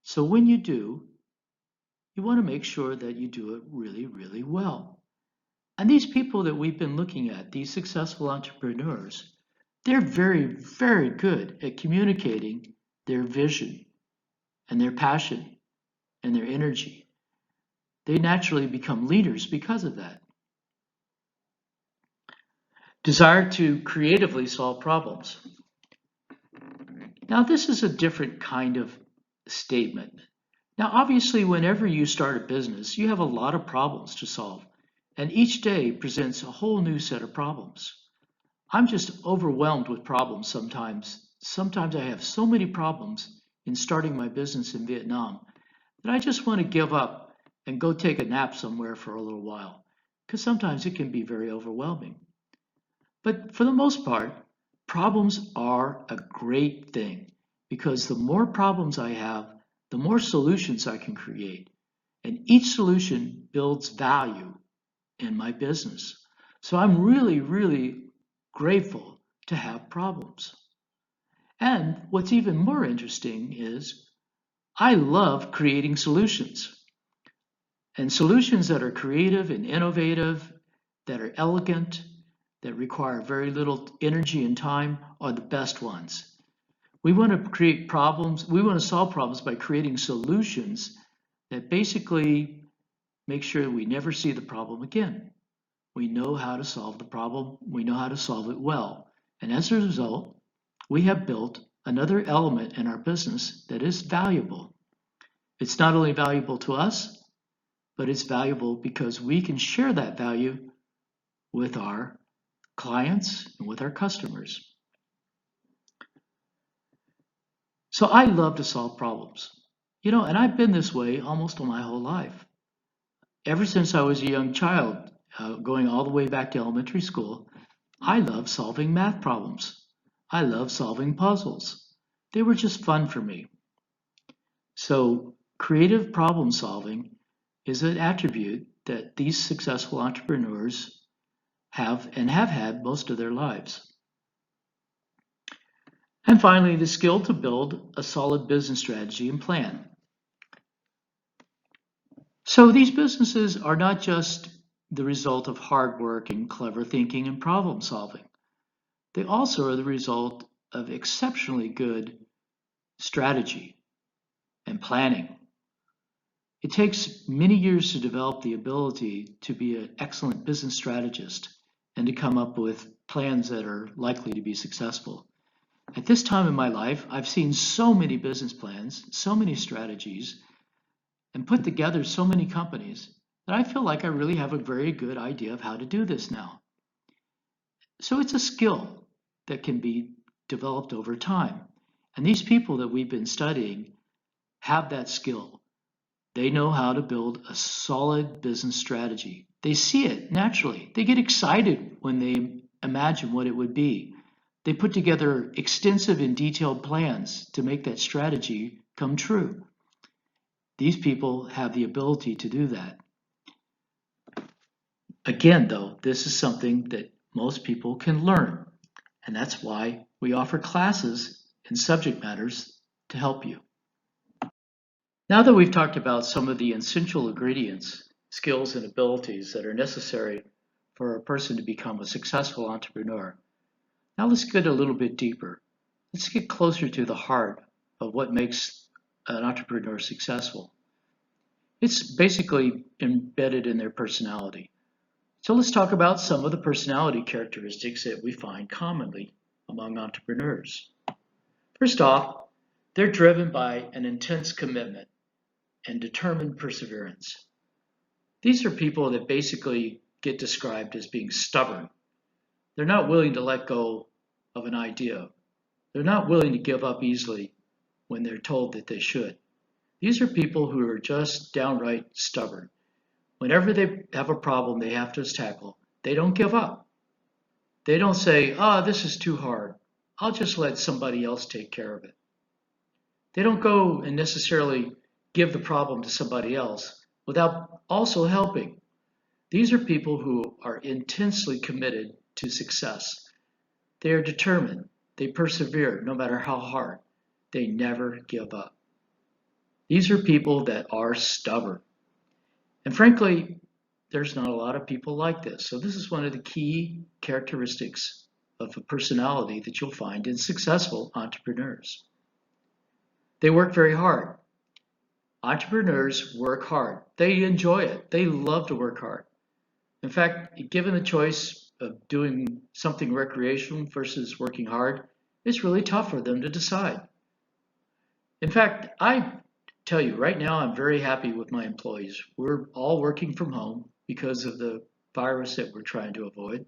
So when you do, you want to make sure that you do it really, really well. And these people that we've been looking at, these successful entrepreneurs, they're very, very good at communicating their vision and their passion and their energy. They naturally become leaders because of that. Desire to creatively solve problems. Now, this is a different kind of statement. Now, obviously, whenever you start a business, you have a lot of problems to solve, and each day presents a whole new set of problems. I'm just overwhelmed with problems sometimes. Sometimes I have so many problems in starting my business in Vietnam that I just want to give up and go take a nap somewhere for a little while, because sometimes it can be very overwhelming. But for the most part, problems are a great thing because the more problems I have, the more solutions I can create. And each solution builds value in my business. So I'm really, really grateful to have problems. And what's even more interesting is I love creating solutions. And solutions that are creative and innovative, that are elegant, that require very little energy and time are the best ones. We want to create problems, we want to solve problems by creating solutions that basically make sure we never see the problem again. We know how to solve the problem, we know how to solve it well. And as a result, we have built another element in our business that is valuable. It's not only valuable to us, but it's valuable because we can share that value with our clients and with our customers. So I love to solve problems. And I've been this way almost all my whole life. Ever since I was a young child, going all the way back to elementary school, I loved solving math problems. I loved solving puzzles. They were just fun for me. So creative problem solving is an attribute that these successful entrepreneurs have and have had most of their lives. And finally, the skill to build a solid business strategy and plan. So these businesses are not just the result of hard work and clever thinking and problem solving. They also are the result of exceptionally good strategy and planning. It takes many years to develop the ability to be an excellent business strategist and to come up with plans that are likely to be successful. At this time in my life, I've seen so many business plans, so many strategies, and put together so many companies that I feel like I really have a very good idea of how to do this now. So it's a skill that can be developed over time. And these people that we've been studying have that skill. They know how to build a solid business strategy. They see it naturally. They get excited when they imagine what it would be. They put together extensive and detailed plans to make that strategy come true. These people have the ability to do that. Again, though, this is something that most people can learn, and that's why we offer classes and subject matters to help you. Now that we've talked about some of the essential ingredients, skills, and abilities that are necessary for a person to become a successful entrepreneur, now let's get a little bit deeper. Let's get closer to the heart of what makes an entrepreneur successful. It's basically embedded in their personality. So let's talk about some of the personality characteristics that we find commonly among entrepreneurs. First off, they're driven by an intense commitment and determined perseverance. These are people that basically get described as being stubborn. They're not willing to let go of an idea. They're not willing to give up easily when they're told that they should. These are people who are just downright stubborn. Whenever they have a problem they have to tackle, they don't give up. They don't say, this is too hard. I'll just let somebody else take care of it. They don't go and necessarily give the problem to somebody else without also helping. These are people who are intensely committed to success. They are determined. They persevere no matter how hard. They never give up. These are people that are stubborn. And frankly, there's not a lot of people like this. So this is one of the key characteristics of a personality that you'll find in successful entrepreneurs. They work very hard. Entrepreneurs work hard. They enjoy it. They love to work hard. In fact, given the choice of doing something recreational versus working hard, it's really tough for them to decide. In fact, I tell you, right now I'm very happy with my employees. We're all working from home because of the virus that we're trying to avoid.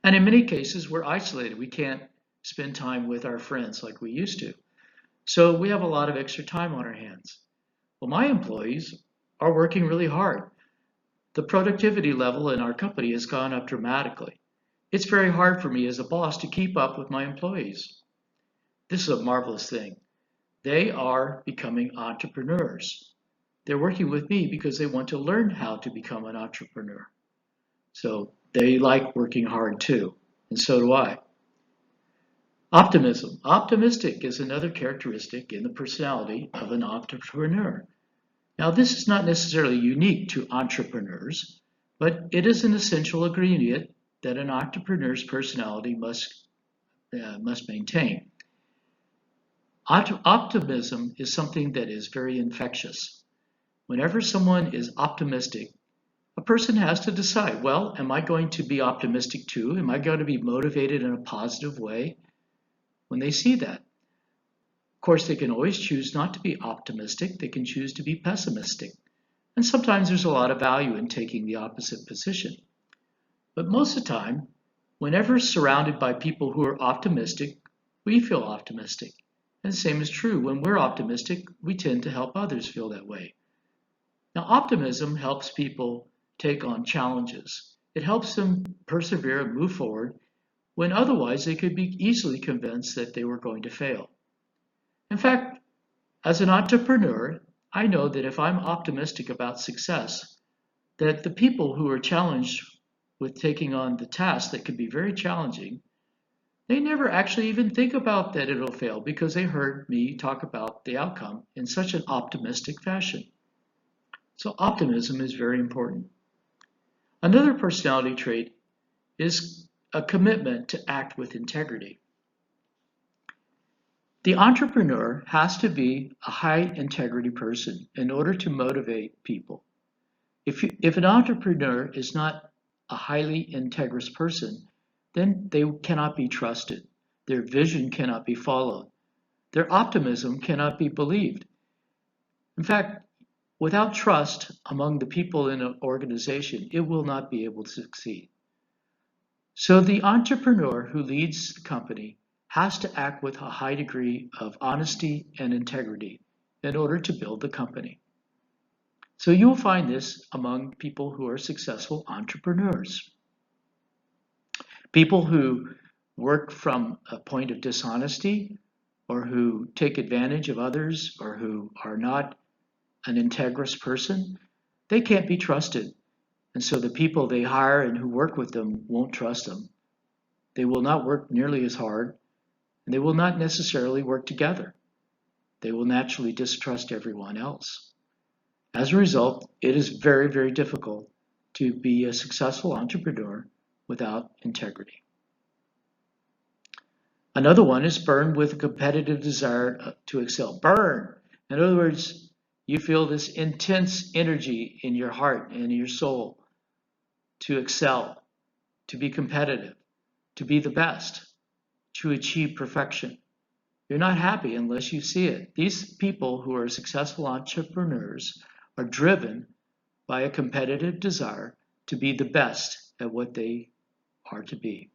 And in many cases, we're isolated. We can't spend time with our friends like we used to. So we have a lot of extra time on our hands. Well, my employees are working really hard. The productivity level in our company has gone up dramatically. It's very hard for me as a boss to keep up with my employees. This is a marvelous thing. They are becoming entrepreneurs. They're working with me because they want to learn how to become an entrepreneur. So they like working hard too, and so do I. Optimism. Optimistic is another characteristic in the personality of an entrepreneur. Now, this is not necessarily unique to entrepreneurs, but it is an essential ingredient that an entrepreneur's personality must maintain. Optimism is something that is very infectious. Whenever someone is optimistic, a person has to decide, well, am I going to be optimistic too? Am I going to be motivated in a positive way when they see that? Of course, they can always choose not to be optimistic. They can choose to be pessimistic. And sometimes there's a lot of value in taking the opposite position. But most of the time, whenever surrounded by people who are optimistic, we feel optimistic. And the same is true. When we're optimistic, we tend to help others feel that way. Now, optimism helps people take on challenges. It helps them persevere and move forward when otherwise they could be easily convinced that they were going to fail. In fact, as an entrepreneur, I know that if I'm optimistic about success, that the people who are challenged with taking on the task that could be very challenging, they never actually even think about that it'll fail because they heard me talk about the outcome in such an optimistic fashion. So optimism is very important. Another personality trait is a commitment to act with integrity. The entrepreneur has to be a high integrity person in order to motivate people. If an entrepreneur is not a highly integrous person, then they cannot be trusted. Their vision cannot be followed. Their optimism cannot be believed. In fact, without trust among the people in an organization, it will not be able to succeed. So the entrepreneur who leads the company has to act with a high degree of honesty and integrity in order to build the company. So you'll find this among people who are successful entrepreneurs. People who work from a point of dishonesty or who take advantage of others or who are not an integrous person, they can't be trusted. And so the people they hire and who work with them won't trust them. They will not work nearly as hard, and they will not necessarily work together. They will naturally distrust everyone else. As a result, it is very, very difficult to be a successful entrepreneur without integrity. Another one is burn with a competitive desire to excel. Burn. In other words, you feel this intense energy in your heart and in your soul to excel, to be competitive, to be the best, to achieve perfection. You're not happy unless you see it. These people who are successful entrepreneurs are driven by a competitive desire to be the best at what they are to be.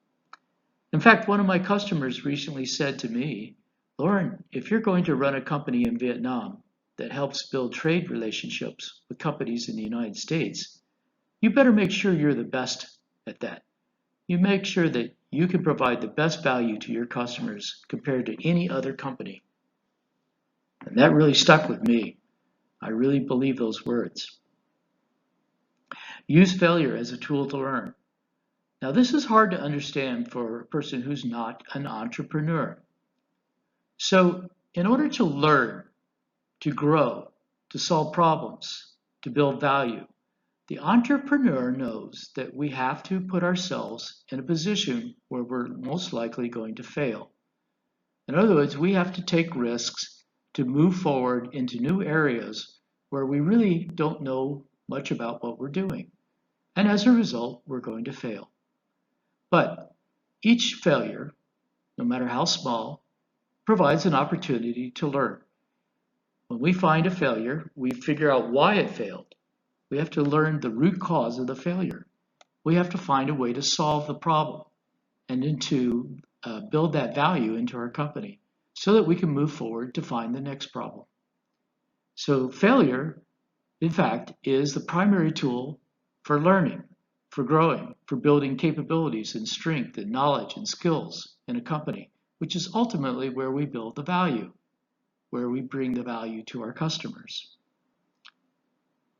In fact, one of my customers recently said to me, Lauren, if you're going to run a company in Vietnam that helps build trade relationships with companies in the United States, you better make sure you're the best at that. You make sure that you can provide the best value to your customers compared to any other company. And that really stuck with me. I really believe those words. Use failure as a tool to learn. Now, this is hard to understand for a person who's not an entrepreneur. So, in order to learn, to grow, to solve problems, to build value. The entrepreneur knows that we have to put ourselves in a position where we're most likely going to fail. In other words, we have to take risks to move forward into new areas where we really don't know much about what we're doing. And as a result, we're going to fail. But each failure, no matter how small, provides an opportunity to learn. When we find a failure, we figure out why it failed. We have to learn the root cause of the failure. We have to find a way to solve the problem and then to build that value into our company so that we can move forward to find the next problem. So failure, in fact, is the primary tool for learning, for growing, for building capabilities and strength and knowledge and skills in a company, which is ultimately where we build the value, where we bring the value to our customers.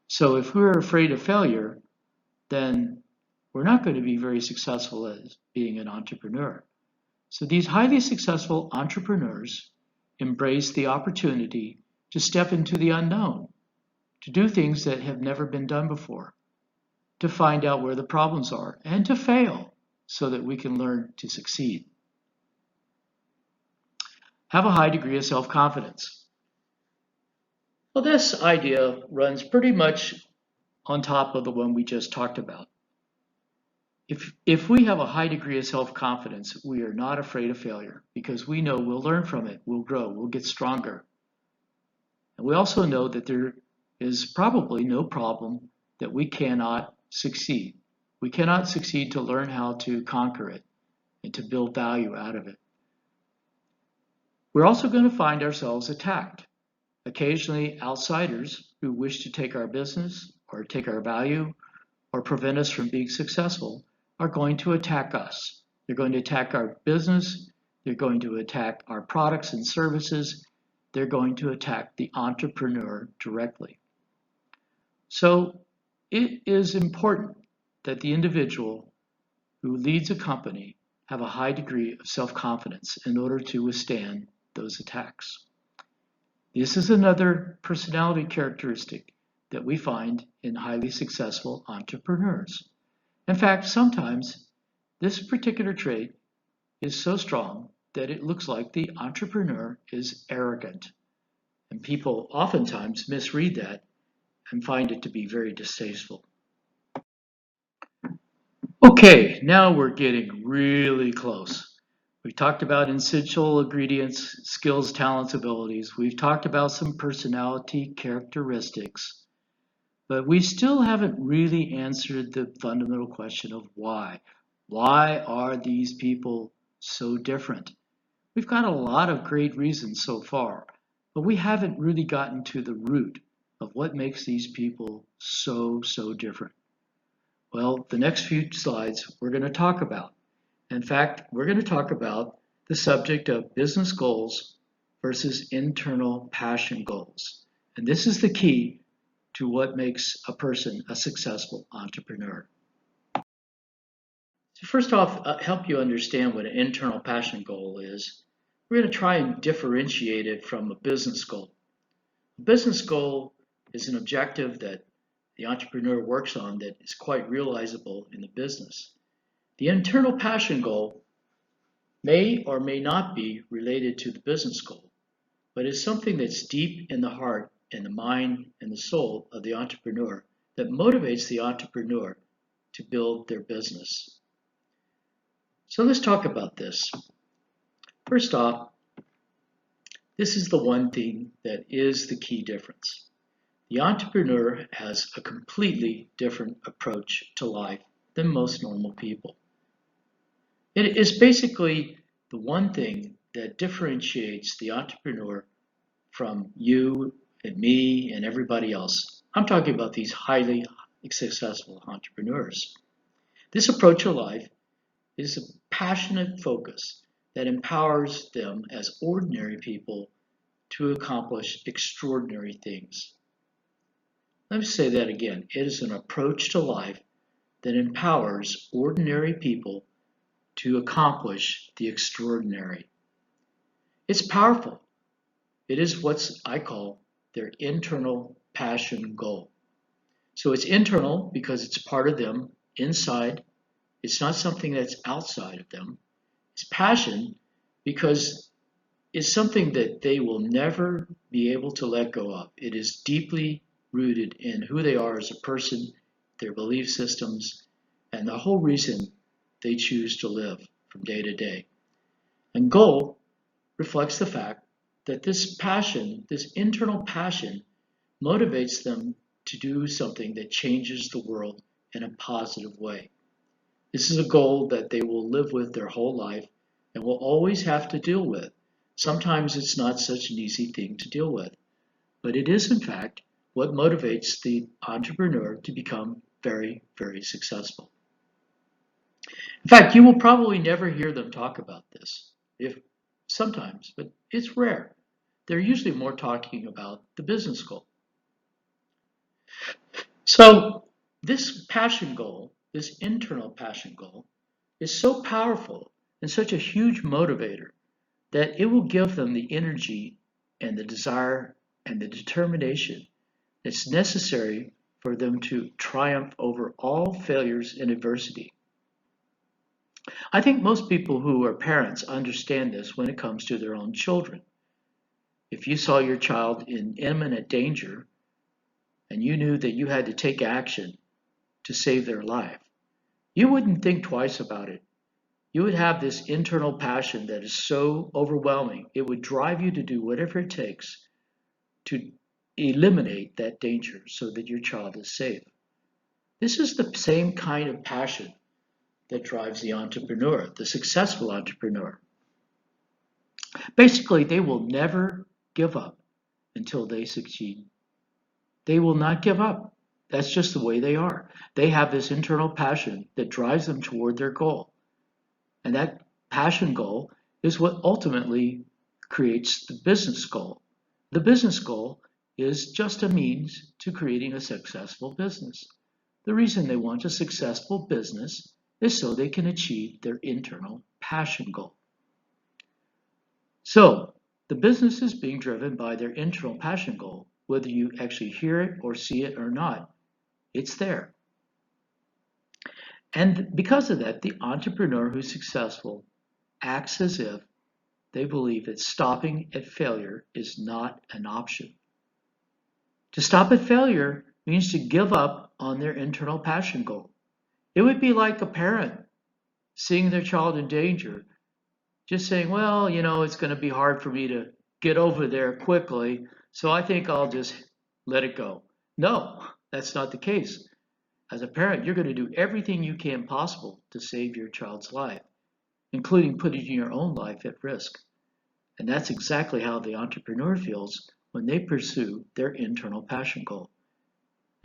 So if we're afraid of failure, then we're not going to be very successful as being an entrepreneur. So these highly successful entrepreneurs embrace the opportunity to step into the unknown, to do things that have never been done before, to find out where the problems are, and to fail so that we can learn to succeed. Have a high degree of self-confidence. Well, this idea runs pretty much on top of the one we just talked about. If we have a high degree of self-confidence, we are not afraid of failure because we know we'll learn from it, we'll grow, we'll get stronger. And we also know that there is probably no problem that we cannot succeed. We cannot succeed to learn how to conquer it and to build value out of it. We're also going to find ourselves attacked. Occasionally, outsiders who wish to take our business or take our value or prevent us from being successful are going to attack us. They're going to attack our business. They're going to attack our products and services. They're going to attack the entrepreneur directly. So it is important that the individual who leads a company have a high degree of self-confidence in order to withstand those attacks. This is another personality characteristic that we find in highly successful entrepreneurs. In fact, sometimes this particular trait is so strong that it looks like the entrepreneur is arrogant. And people oftentimes misread that and find it to be very distasteful. Okay, now we're getting really close. We talked about essential ingredients, skills, talents, abilities. We've talked about some personality characteristics, but we still haven't really answered the fundamental question of why. Why are these people so different? We've got a lot of great reasons so far, but we haven't really gotten to the root of what makes these people so different. Well, the next few slides we're going to talk about. In fact, we're going to talk about the subject of business goals versus internal passion goals. And this is the key to what makes a person a successful entrepreneur. So first off, help you understand what an internal passion goal is. We're going to try and differentiate it from a business goal. A business goal is an objective that the entrepreneur works on that is quite realizable in the business. The internal passion goal may or may not be related to the business goal, but is something that's deep in the heart and the mind and the soul of the entrepreneur that motivates the entrepreneur to build their business. So let's talk about this. First off, this is the one thing that is the key difference. The entrepreneur has a completely different approach to life than most normal people. It is basically the one thing that differentiates the entrepreneur from you and me and everybody else. I'm talking about these highly successful entrepreneurs. This approach to life is a passionate focus that empowers them as ordinary people to accomplish extraordinary things. Let me say that again. It is an approach to life that empowers ordinary people to accomplish the extraordinary. It's powerful. It is what I call their internal passion goal. So it's internal because it's part of them inside. It's not something that's outside of them. It's passion because it's something that they will never be able to let go of. It is deeply rooted in who they are as a person, their belief systems, and the whole reason they choose to live from day to day. And goal reflects the fact that this passion, this internal passion, motivates them to do something that changes the world in a positive way. This is a goal that they will live with their whole life and will always have to deal with. Sometimes it's not such an easy thing to deal with, but it is, in fact, what motivates the entrepreneur to become very, very successful. In fact, you will probably never hear them talk about this, if sometimes, but it's rare. They're usually more talking about the business goal. So, this passion goal, this internal passion goal, is so powerful and such a huge motivator that it will give them the energy and the desire and the determination that's necessary for them to triumph over all failures and adversity. I think most people who are parents understand this when it comes to their own children. If you saw your child in imminent danger and you knew that you had to take action to save their life, you wouldn't think twice about it. You would have this internal passion that is so overwhelming, it would drive you to do whatever it takes to eliminate that danger so that your child is safe. This is the same kind of passion that drives the entrepreneur, the successful entrepreneur. Basically, they will never give up until they succeed. They will not give up. That's just the way they are. They have this internal passion that drives them toward their goal. And that passion goal is what ultimately creates the business goal. The business goal is just a means to creating a successful business. The reason they want a successful business is so they can achieve their internal passion goal. So, the business is being driven by their internal passion goal, whether you actually hear it or see it or not, it's there. And because of that, the entrepreneur who's successful acts as if they believe that stopping at failure is not an option. To stop at failure means to give up on their internal passion goal. It would be like a parent seeing their child in danger, just saying, well, it's going to be hard for me to get over there quickly, so I think I'll just let it go. No, that's not the case. As a parent, you're going to do everything you can possible to save your child's life, including putting your own life at risk. And that's exactly how the entrepreneur feels when they pursue their internal passion goal.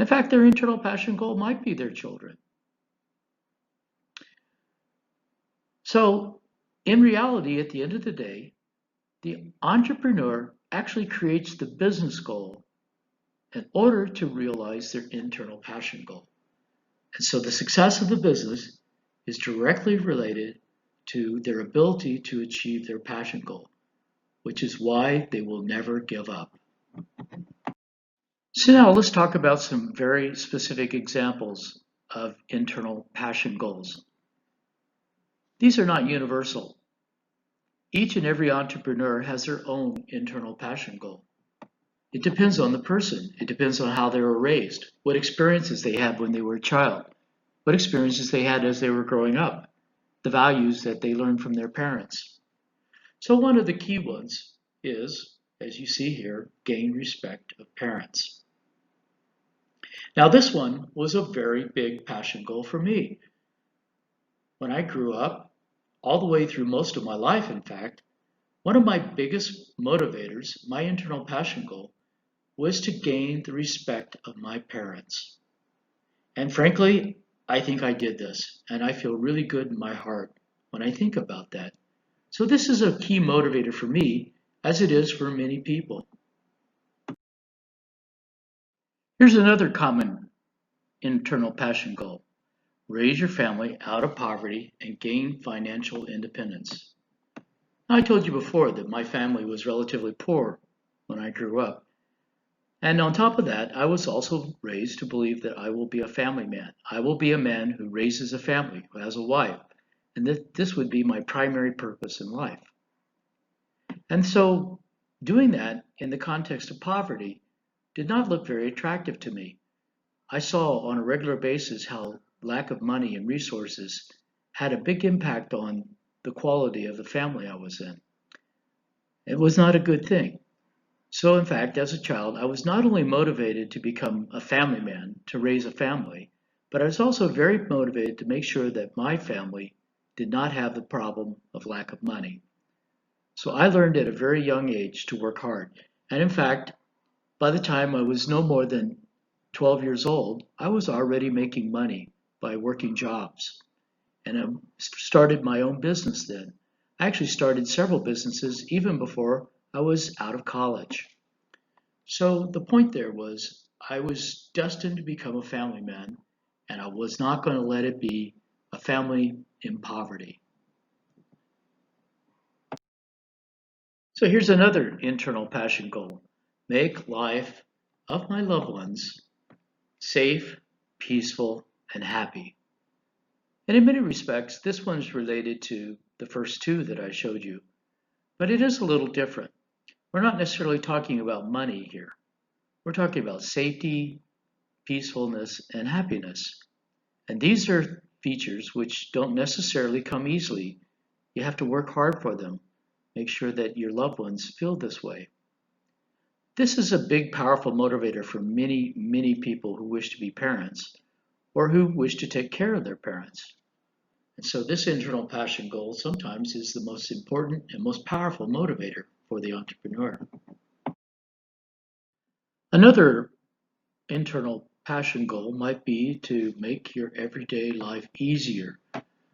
In fact, their internal passion goal might be their children. So, in reality, at the end of the day, the entrepreneur actually creates the business goal in order to realize their internal passion goal. And so the success of the business is directly related to their ability to achieve their passion goal, which is why they will never give up. So now let's talk about some very specific examples of internal passion goals. These are not universal. Each and every entrepreneur has their own internal passion goal. It depends on the person. It depends on how they were raised, what experiences they had when they were a child, what experiences they had as they were growing up, the values that they learned from their parents. So one of the key ones is, as you see here, gain respect of parents. Now this one was a very big passion goal for me. When I grew up, all the way through most of my life, in fact, one of my biggest motivators, my internal passion goal, was to gain the respect of my parents. And frankly, I think I did this, and I feel really good in my heart when I think about that. So this is a key motivator for me, as it is for many people. Here's another common internal passion goal. Raise your family out of poverty and gain financial independence. Now, I told you before that my family was relatively poor when I grew up. And on top of that, I was also raised to believe that I will be a family man. I will be a man who raises a family, who has a wife, and that this would be my primary purpose in life. And so doing that in the context of poverty did not look very attractive to me. I saw on a regular basis how lack of money and resources had a big impact on the quality of the family I was in. It was not a good thing. So, in fact, as a child, I was not only motivated to become a family man, to raise a family, but I was also very motivated to make sure that my family did not have the problem of lack of money. So I learned at a very young age to work hard. And in fact, by the time I was no more than 12 years old, I was already making money by working jobs. And I started my own business then. I actually started several businesses even before I was out of college. So the point there was I was destined to become a family man, and I was not going to let it be a family in poverty. So here's another internal passion goal: make life of my loved ones safe, peaceful, and happy. And in many respects, this one's related to the first two that I showed you, but it is a little different. We're not necessarily talking about money here. We're talking about safety, peacefulness, and happiness. And these are features which don't necessarily come easily. You have to work hard for them. Make sure that your loved ones feel this way. This is a big, powerful motivator for many, many people who wish to be parents or who wish to take care of their parents. And so this internal passion goal sometimes is the most important and most powerful motivator for the entrepreneur. Another internal passion goal might be to make your everyday life easier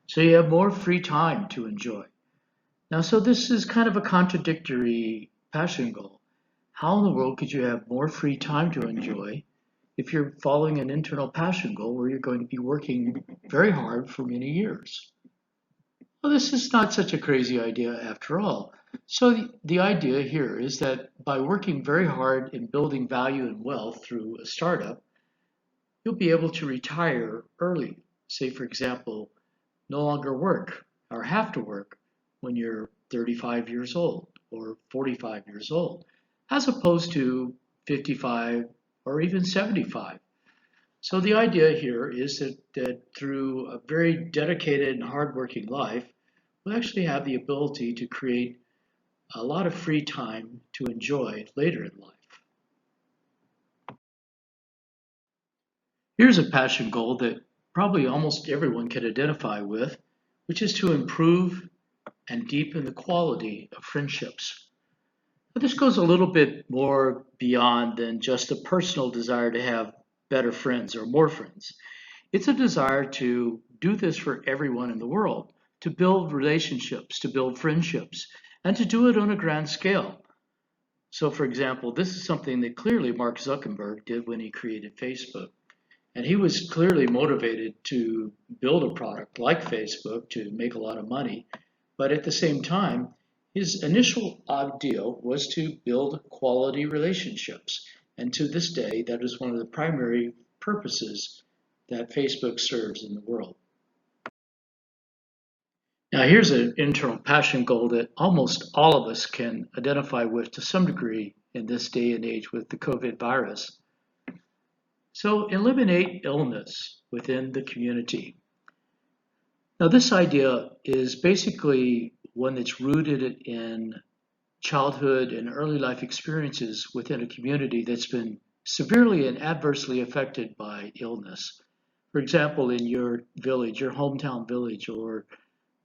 so you have more free time to enjoy. Now, so this is kind of a contradictory passion goal. How in the world could you have more free time to enjoy if you're following an internal passion goal where you're going to be working very hard for many years? Well, this is not such a crazy idea after all. So the idea here is that by working very hard in building value and wealth through a startup, you'll be able to retire early. Say, for example, no longer work or have to work when you're 35 years old or 45 years old, as opposed to 55 or even 75. So the idea here is that through a very dedicated and hardworking life, we'll actually have the ability to create a lot of free time to enjoy later in life. Here's a passion goal that probably almost everyone can identify with, which is to improve and deepen the quality of friendships. But this goes a little bit more beyond than just a personal desire to have better friends or more friends. It's a desire to do this for everyone in the world, to build relationships, to build friendships, and to do it on a grand scale. So, for example, this is something that clearly Mark Zuckerberg did when he created Facebook. And he was clearly motivated to build a product like Facebook to make a lot of money. But at the same time, his initial idea was to build quality relationships. And to this day, that is one of the primary purposes that Facebook serves in the world. Now, here's an internal passion goal that almost all of us can identify with to some degree in this day and age with the COVID virus. So, eliminate illness within the community. Now, this idea is basically one that's rooted in childhood and early life experiences within a community that's been severely and adversely affected by illness. For example, in your village, your hometown village, or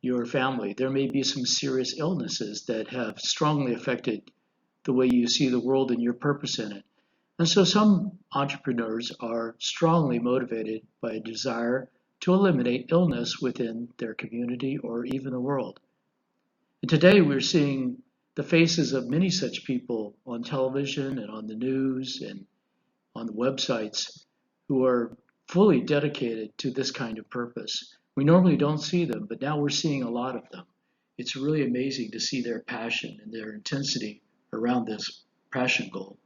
your family, there may be some serious illnesses that have strongly affected the way you see the world and your purpose in it. And so some entrepreneurs are strongly motivated by a desire to eliminate illness within their community or even the world. And today we're seeing the faces of many such people on television and on the news and on the websites who are fully dedicated to this kind of purpose. We normally don't see them, but now we're seeing a lot of them. It's really amazing to see their passion and their intensity around this passion goal.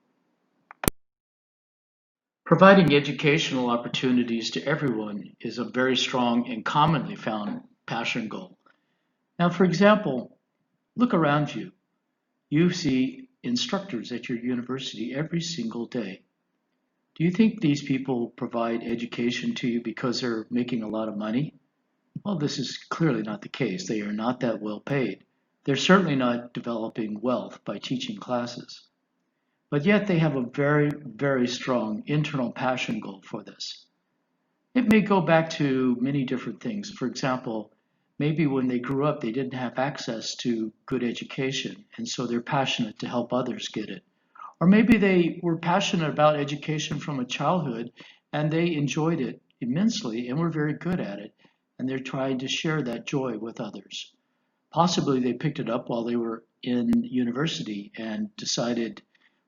Providing educational opportunities to everyone is a very strong and commonly found passion goal. Now, for example, look around you. You see instructors at your university every single day. Do you think these people provide education to you because they're making a lot of money? Well, this is clearly not the case. They are not that well paid. They're certainly not developing wealth by teaching classes. But yet they have a very, very strong internal passion goal for this. It may go back to many different things. For example, maybe when they grew up, they didn't have access to good education, and so they're passionate to help others get it. Or maybe they were passionate about education from a childhood and they enjoyed it immensely and were very good at it, and they're trying to share that joy with others. Possibly they picked it up while they were in university and decided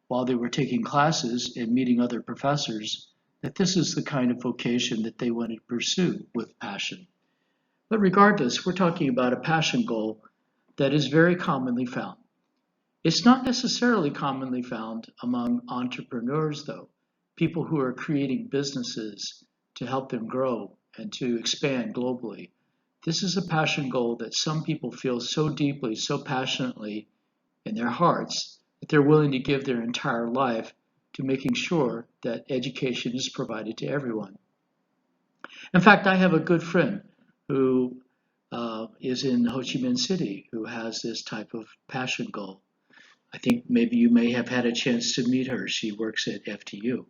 while they were taking classes and meeting other professors that this is the kind of vocation that they wanted to pursue with passion. But regardless, we're talking about a passion goal that is very commonly found. It's not necessarily commonly found among entrepreneurs, though, people who are creating businesses to help them grow and to expand globally. This is a passion goal that some people feel so deeply, so passionately in their hearts that they're willing to give their entire life to making sure that education is provided to everyone. In fact, I have a good friend who is in Ho Chi Minh City who has this type of passion goal. I think maybe you may have had a chance to meet her. She works at FTU.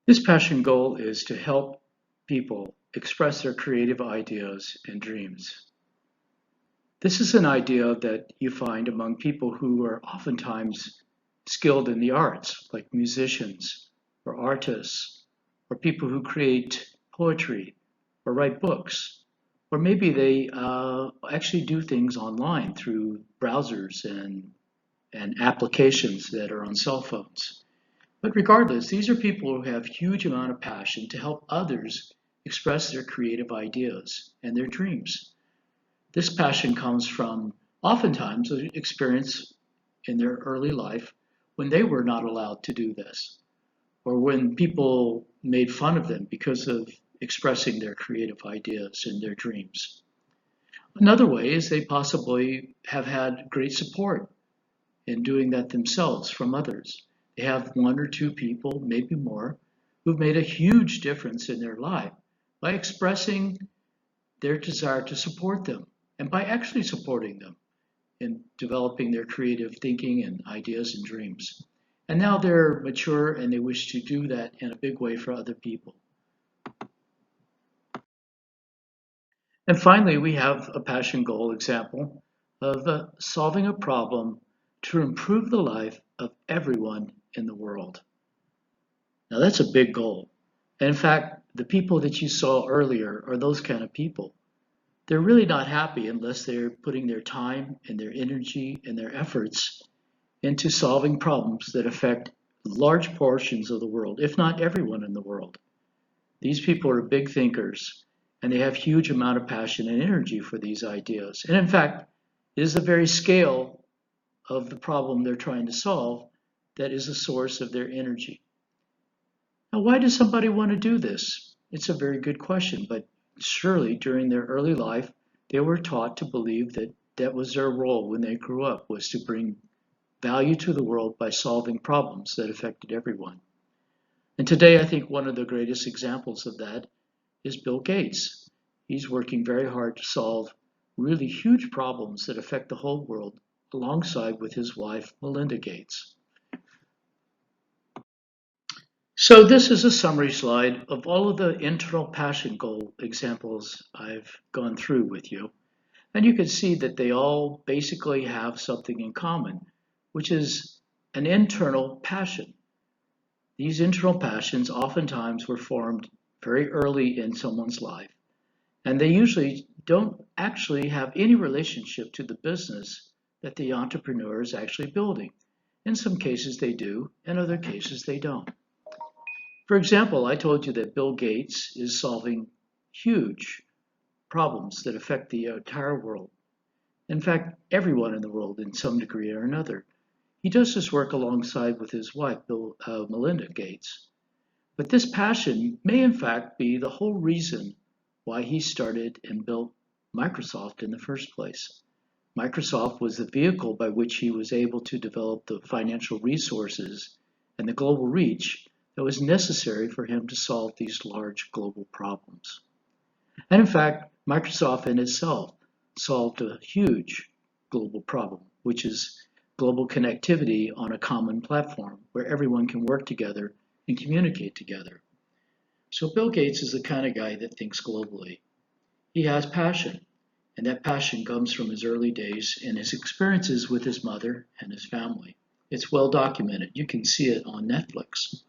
This passion goal is to help people express their creative ideas and dreams. This is an idea that you find among people who are oftentimes skilled in the arts, like musicians or artists, or people who create poetry or write books. Or maybe they actually do things online through browsers and applications that are on cell phones. But regardless, these are people who have huge amount of passion to help others express their creative ideas and their dreams. This passion comes from oftentimes an experience in their early life when they were not allowed to do this, or when people made fun of them because of expressing their creative ideas and their dreams. Another way is they possibly have had great support in doing that themselves from others. They have one or two people, maybe more, who've made a huge difference in their life by expressing their desire to support them and by actually supporting them in developing their creative thinking and ideas and dreams. And now they're mature and they wish to do that in a big way for other people. And finally, we have a passion goal example of solving a problem to improve the life of everyone in the world. Now that's a big goal. And in fact, the people that you saw earlier are those kind of people. They're really not happy unless they're putting their time and their energy and their efforts into solving problems that affect large portions of the world, if not everyone in the world. These people are big thinkers and they have huge amount of passion and energy for these ideas. And in fact, it is the very scale of the problem they're trying to solve that is the source of their energy. Now, why does somebody want to do this? It's a very good question, but surely during their early life, they were taught to believe that that was their role when they grew up, was to bring value to the world by solving problems that affected everyone. And today, I think one of the greatest examples of that is Bill Gates. He's working very hard to solve really huge problems that affect the whole world alongside with his wife, Melinda Gates. So this is a summary slide of all of the internal passion goal examples I've gone through with you. And you can see that they all basically have something in common, which is an internal passion. These internal passions oftentimes were formed very early in someone's life, and they usually don't actually have any relationship to the business that the entrepreneur is actually building. In some cases they do, in other cases they don't. For example, I told you that Bill Gates is solving huge problems that affect the entire world. In fact, everyone in the world in some degree or another. He does this work alongside with his wife, Melinda Gates. But this passion may in fact be the whole reason why he started and built Microsoft in the first place. Microsoft was the vehicle by which he was able to develop the financial resources and the global reach that was necessary for him to solve these large global problems. And in fact, Microsoft in itself solved a huge global problem, which is global connectivity on a common platform where everyone can work together and communicate together. So Bill Gates is the kind of guy that thinks globally. He has passion, and that passion comes from his early days and his experiences with his mother and his family. It's well documented. You can see it on Netflix.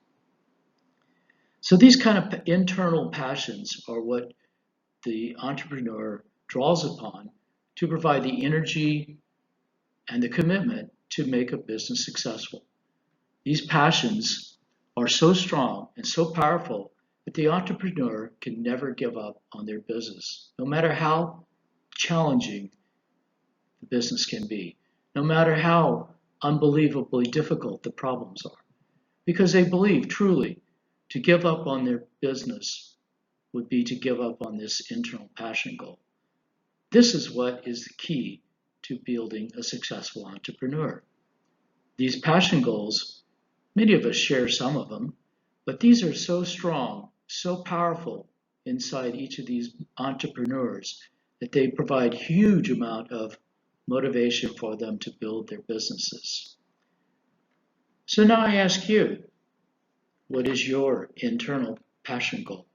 So these kind of internal passions are what the entrepreneur draws upon to provide the energy and the commitment to make a business successful. These passions are so strong and so powerful that the entrepreneur can never give up on their business, no matter how challenging the business can be, no matter how unbelievably difficult the problems are, because they believe truly to give up on their business would be to give up on this internal passion goal. This is what is the key to building a successful entrepreneur. These passion goals, many of us share some of them, but these are so strong, so powerful inside each of these entrepreneurs that they provide huge amount of motivation for them to build their businesses. So now I ask you, what is your internal passion goal?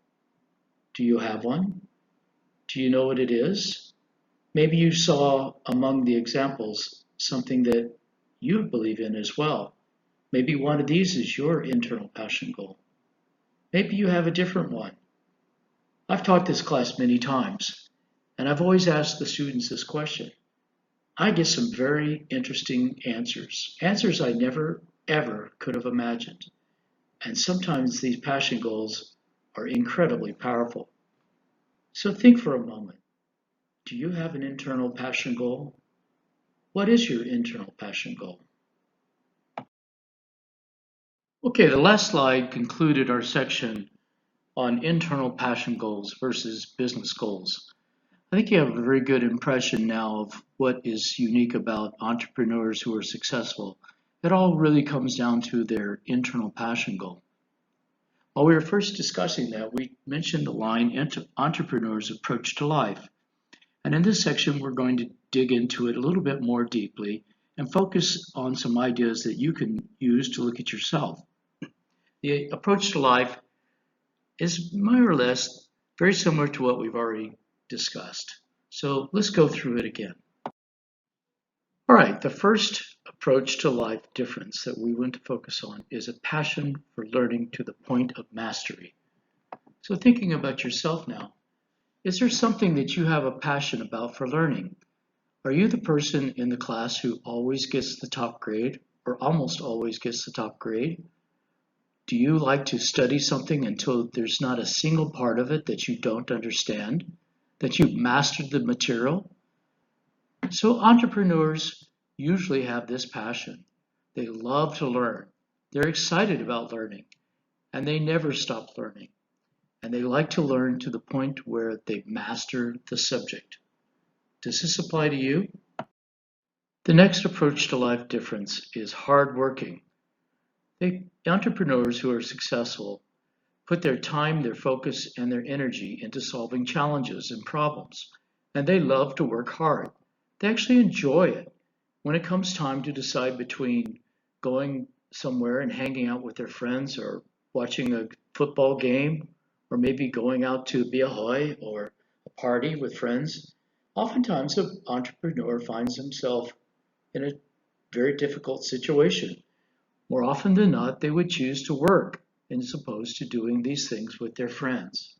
Do you have one? Do you know what it is? Maybe you saw among the examples something that you believe in as well. Maybe one of these is your internal passion goal. Maybe you have a different one. I've taught this class many times, and I've always asked the students this question. I get some very interesting answers I never ever could have imagined. And sometimes these passion goals are incredibly powerful. So think for a moment. Do you have an internal passion goal? What is your internal passion goal? Okay, the last slide concluded our section on internal passion goals versus business goals. I think you have a very good impression now of what is unique about entrepreneurs who are successful. It all really comes down to their internal passion goal. While we were first discussing that, we mentioned the line entrepreneur's approach to life. And in this section, we're going to dig into it a little bit more deeply and focus on some ideas that you can use to look at yourself. The approach to life is more or less very similar to what we've already discussed. So let's go through it again. All right, the first approach to life difference that we want to focus on is a passion for learning to the point of mastery. So thinking about yourself now, is there something that you have a passion about for learning? Are you the person in the class who always gets the top grade or almost always gets the top grade? Do you like to study something until there's not a single part of it that you don't understand, that you've mastered the material? So entrepreneurs usually have this passion. They love to learn. They're excited about learning, and they never stop learning. And they like to learn to the point where they've mastered the subject. Does this apply to you? The next approach to life difference is hardworking. The entrepreneurs who are successful put their time, their focus, and their energy into solving challenges and problems, and they love to work hard. They actually enjoy it. When it comes time to decide between going somewhere and hanging out with their friends or watching a football game or maybe going out to be ahoy or a party with friends, oftentimes an entrepreneur finds himself in a very difficult situation. More often than not, they would choose to work as opposed to doing these things with their friends.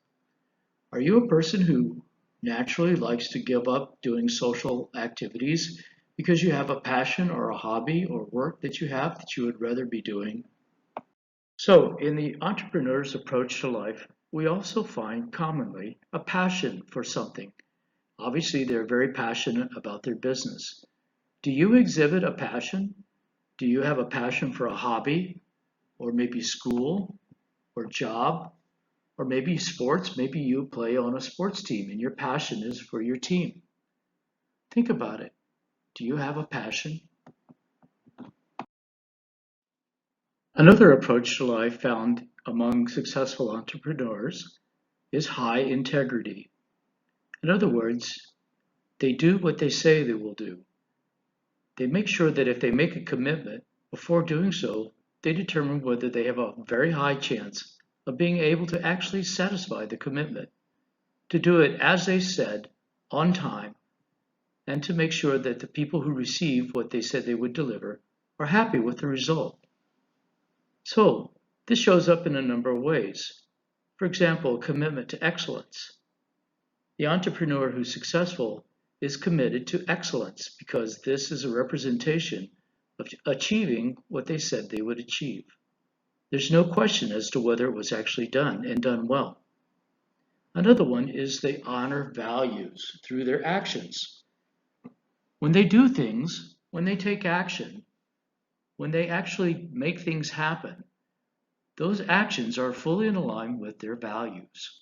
Are you a person who naturally likes to give up doing social activities because you have a passion or a hobby or work that you have that you would rather be doing? So, in the entrepreneur's approach to life, we also find commonly a passion for something. Obviously, they're very passionate about their business. Do you exhibit a passion? Do you have a passion for a hobby, or maybe school, or job, or maybe sports? Maybe you play on a sports team and your passion is for your team. Think about it. Do you have a passion? Another approach to life found among successful entrepreneurs is high integrity. In other words, they do what they say they will do. They make sure that if they make a commitment, before doing so, they determine whether they have a very high chance of being able to actually satisfy the commitment, to do it as they said, on time, and to make sure that the people who receive what they said they would deliver are happy with the result. So, this shows up in a number of ways. For example, a commitment to excellence. The entrepreneur who's successful is committed to excellence because this is a representation of achieving what they said they would achieve. There's no question as to whether it was actually done and done well. Another one is they honor values through their actions. When they do things, when they take action, when they actually make things happen, those actions are fully in line with their values.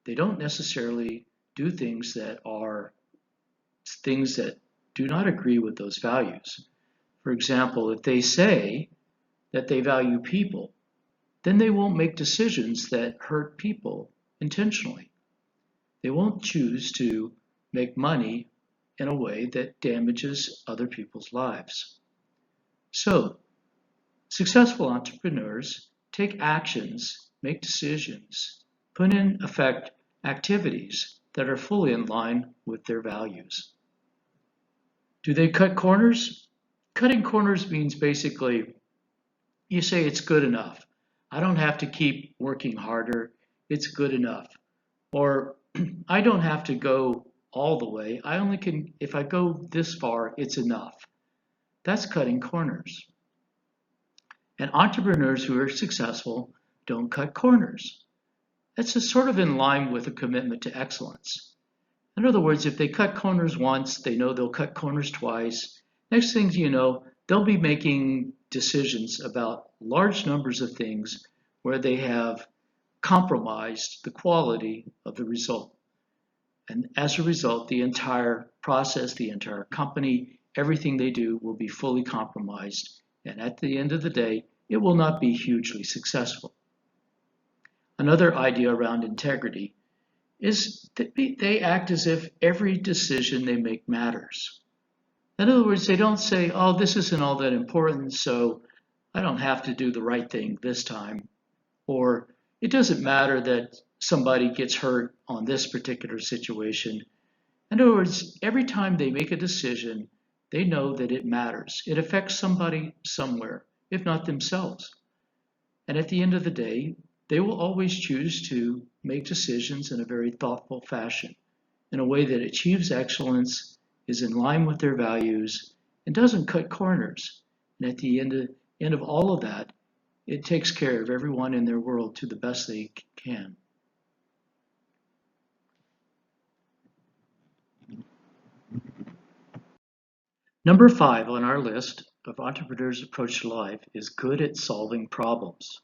They don't necessarily do things that do not agree with those values. For example, if they say that they value people, then they won't make decisions that hurt people intentionally. They won't choose to make money in a way that damages other people's lives. So, successful entrepreneurs take actions, make decisions, put in effect activities that are fully in line with their values. Do they cut corners? Cutting corners means basically you say it's good enough. I don't have to keep working harder. It's good enough. Or I don't have to go all the way. I only can, if I go this far, it's enough. That's cutting corners. And entrepreneurs who are successful don't cut corners. That's just sort of in line with a commitment to excellence. In other words, if they cut corners once, they know they'll cut corners twice. Next thing you know, they'll be making decisions about large numbers of things where they have compromised the quality of the result. And as a result, the entire process, the entire company, everything they do will be fully compromised. And at the end of the day, it will not be hugely successful. Another idea around integrity is that they act as if every decision they make matters. In other words, they don't say, oh, this isn't all that important, so I don't have to do the right thing this time. Or it doesn't matter that somebody gets hurt on this particular situation. In other words, every time they make a decision, they know that it matters. It affects somebody somewhere, if not themselves. And at the end of the day, they will always choose to make decisions in a very thoughtful fashion, in a way that achieves excellence, is in line with their values, and doesn't cut corners. And at the end of all of that, it takes care of everyone in their world to the best they can. Number 5 on our list of entrepreneurs' approach to life is good at solving problems.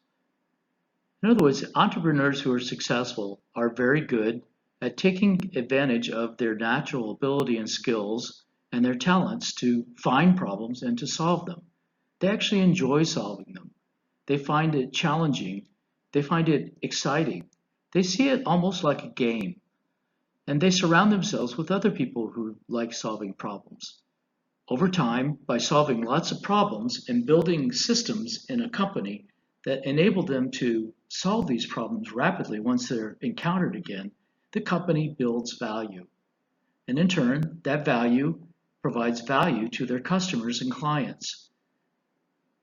In other words, entrepreneurs who are successful are very good at taking advantage of their natural ability and skills and their talents to find problems and to solve them. They actually enjoy solving them. They find it challenging. They find it exciting. They see it almost like a game. And they surround themselves with other people who like solving problems. Over time, by solving lots of problems and building systems in a company that enable them to solve these problems rapidly once they're encountered again, the company builds value. And in turn, that value provides value to their customers and clients.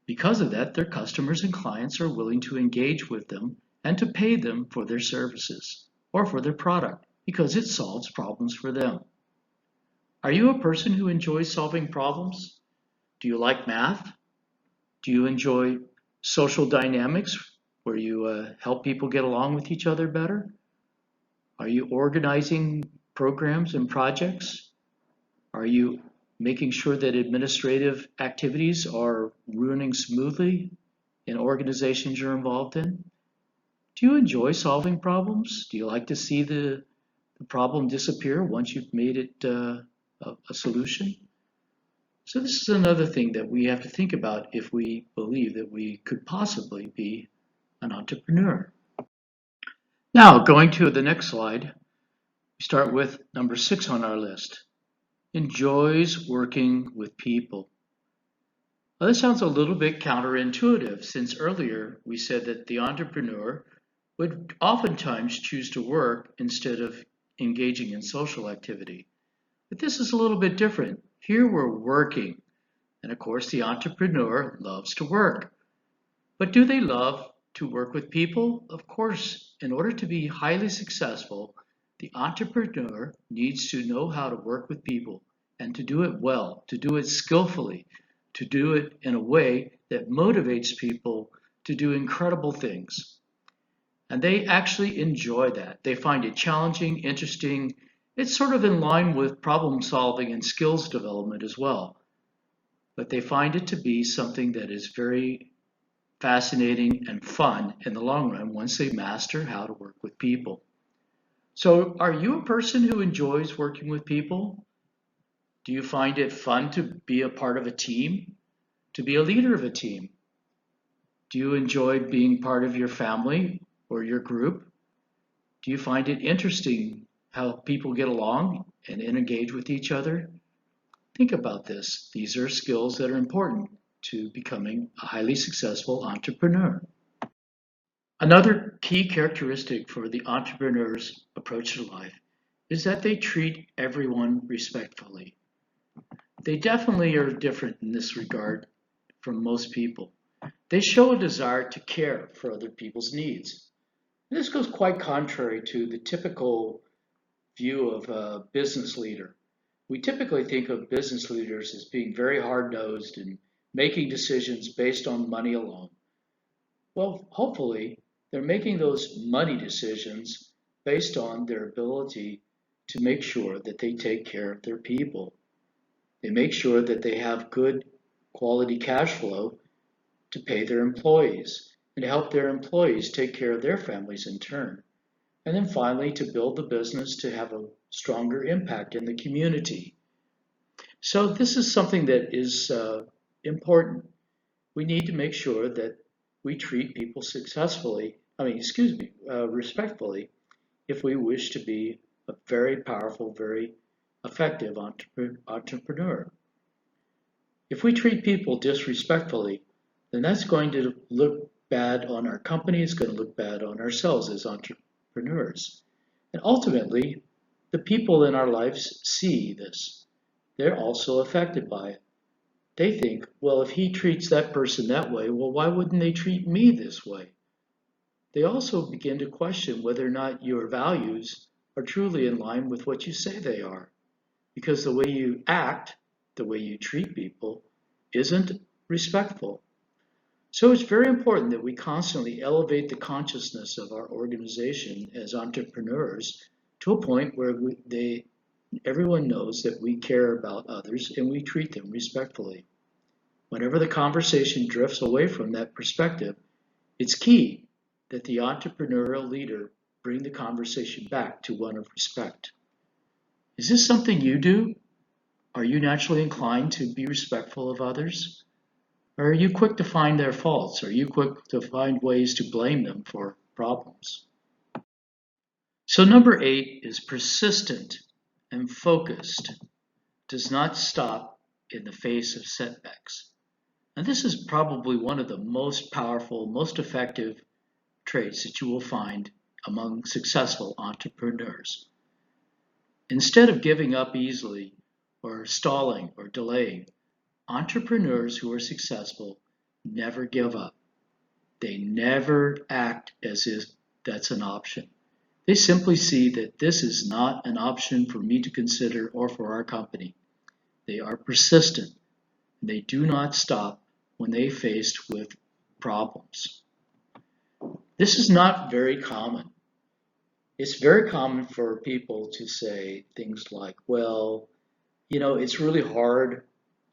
Because of that, their customers and clients are willing to engage with them and to pay them for their services or for their product because it solves problems for them. Are you a person who enjoys solving problems? Do you like math? Do you enjoy social dynamics where you help people get along with each other better? Are you organizing programs and projects? Are you making sure that administrative activities are running smoothly in organizations you're involved in? Do you enjoy solving problems? Do you like to see the problem disappear once you've made it a solution? So this is another thing that we have to think about if we believe that we could possibly be an entrepreneur. Now, going to the next slide, we start with number 6 on our list. Enjoys working with people. Well, this sounds a little bit counterintuitive since earlier we said that the entrepreneur would oftentimes choose to work instead of engaging in social activity. But this is a little bit different. Here we're working, and of course the entrepreneur loves to work. But do they love to work with people? Of course, in order to be highly successful, the entrepreneur needs to know how to work with people and to do it well, to do it skillfully, to do it in a way that motivates people to do incredible things. And they actually enjoy that. They find it challenging, interesting. It's sort of in line with problem solving and skills development as well. But they find it to be something that is very fascinating and fun in the long run once they master how to work with people. So, are you a person who enjoys working with people? Do you find it fun to be a part of a team? To be a leader of a team? Do you enjoy being part of your family or your group? Do you find it interesting how people get along and engage with each other? Think about this. These are skills that are important to becoming a highly successful entrepreneur. Another key characteristic for the entrepreneur's approach to life is that they treat everyone respectfully. They definitely are different in this regard from most people. They show a desire to care for other people's needs. And this goes quite contrary to the typical view of a business leader. We typically think of business leaders as being very hard-nosed and making decisions based on money alone. Well, hopefully, they're making those money decisions based on their ability to make sure that they take care of their people. They make sure that they have good quality cash flow to pay their employees and to help their employees take care of their families in turn. And then finally, to build the business to have a stronger impact in the community. So this is something that is important. We need to make sure that we treat people respectfully if we wish to be a very powerful, very effective entrepreneur. If we treat people disrespectfully, then that's going to look bad on our company, it's going to look bad on ourselves as entrepreneurs. And ultimately, the people in our lives see this. They're also affected by it. They think, well, if he treats that person that way, well, why wouldn't they treat me this way? They also begin to question whether or not your values are truly in line with what you say they are. Because the way you act, the way you treat people, isn't respectful. So it's very important that we constantly elevate the consciousness of our organization as entrepreneurs to a point where everyone knows that we care about others and we treat them respectfully. Whenever the conversation drifts away from that perspective, it's key that the entrepreneurial leader bring the conversation back to one of respect. Is this something you do? Are you naturally inclined to be respectful of others? Or are you quick to find their faults? Are you quick to find ways to blame them for problems? So number 8 is persistent and focused, does not stop in the face of setbacks. And this is probably one of the most powerful, most effective traits that you will find among successful entrepreneurs. Instead of giving up easily or stalling or delaying, entrepreneurs who are successful never give up. They never act as if that's an option. They simply see that this is not an option for me to consider or for our company. They are persistent. They do not stop when they faced with problems. This is not very common. It's very common for people to say things like, well, it's really hard.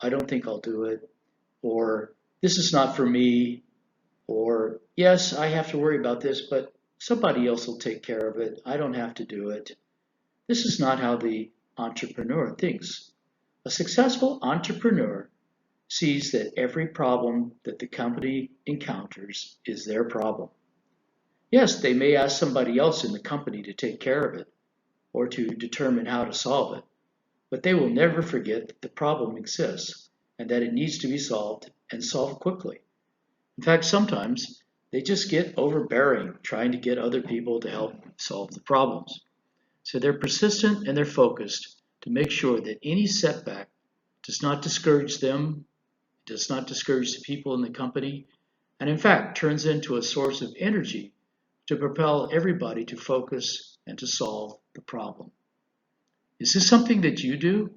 I don't think I'll do it. Or this is not for me. Or yes, I have to worry about this, but somebody else will take care of it. I don't have to do it. This is not how the entrepreneur thinks. A successful entrepreneur sees that every problem that the company encounters is their problem. Yes, they may ask somebody else in the company to take care of it or to determine how to solve it, but they will never forget that the problem exists and that it needs to be solved and solved quickly. In fact, sometimes they just get overbearing trying to get other people to help solve the problems. So they're persistent and they're focused to make sure that any setback does not discourage them, does not discourage the people in the company, and in fact turns into a source of energy to propel everybody to focus and to solve the problem. Is this something that you do?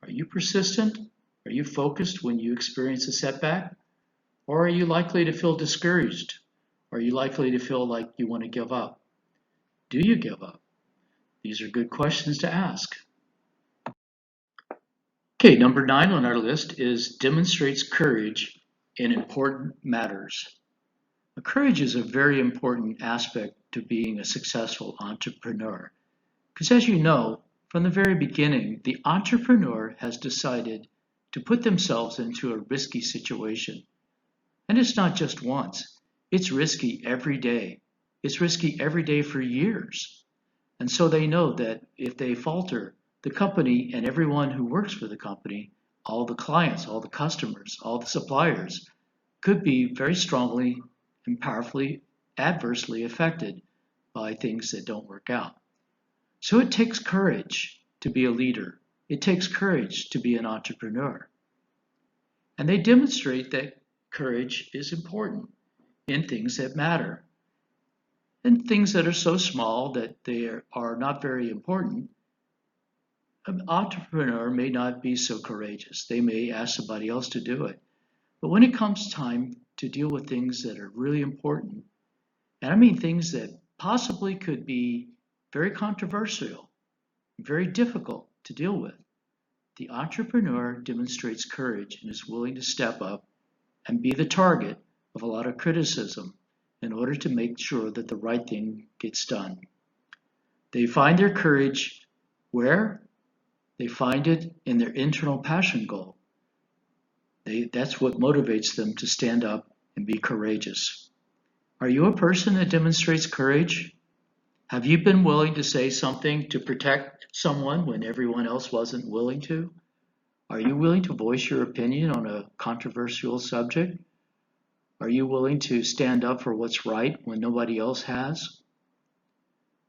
Are you persistent? Are you focused when you experience a setback? Or are you likely to feel discouraged? Are you likely to feel like you want to give up? Do you give up? These are good questions to ask. Okay, number 9 on our list is demonstrates courage in important matters. Courage is a very important aspect to being a successful entrepreneur. Because as you know, from the very beginning, the entrepreneur has decided to put themselves into a risky situation. And it's not just once. It's risky every day. It's risky every day for years. And so they know that if they falter, the company and everyone who works for the company, all the clients, all the customers, all the suppliers, could be very strongly and powerfully adversely affected by things that don't work out. So it takes courage to be a leader. It takes courage to be an entrepreneur. And they demonstrate that courage is important in things that matter. And things that are so small that they are not very important, an entrepreneur may not be so courageous. They may ask somebody else to do it. But when it comes time to deal with things that are really important, and I mean things that possibly could be very controversial, very difficult to deal with, the entrepreneur demonstrates courage and is willing to step up and be the target of a lot of criticism in order to make sure that the right thing gets done. They find their courage where? They find it in their internal passion goal. That's what motivates them to stand up and be courageous. Are you a person that demonstrates courage? Have you been willing to say something to protect someone when everyone else wasn't willing to? Are you willing to voice your opinion on a controversial subject? Are you willing to stand up for what's right when nobody else has?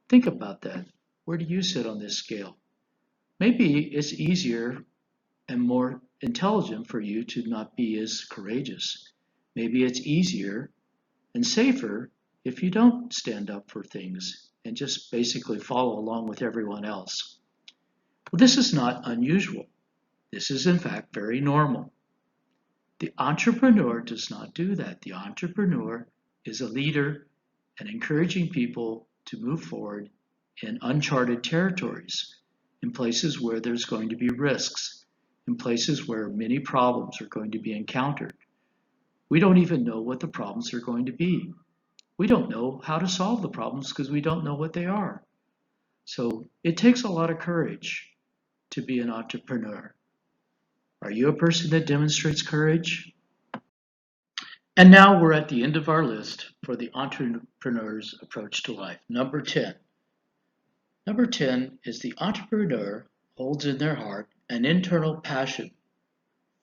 Think about that. Where do you sit on this scale? Maybe it's easier and more intelligent for you to not be as courageous. Maybe it's easier and safer if you don't stand up for things and just basically follow along with everyone else. Well, this is not unusual. This is in fact very normal. The entrepreneur does not do that. The entrepreneur is a leader and encouraging people to move forward in uncharted territories, in places where there's going to be risks, in places where many problems are going to be encountered. We don't even know what the problems are going to be. We don't know how to solve the problems because we don't know what they are. So it takes a lot of courage to be an entrepreneur. Are you a person that demonstrates courage? And now we're at the end of our list for the entrepreneur's approach to life. Number 10. Number 10 is the entrepreneur holds in their heart an internal passion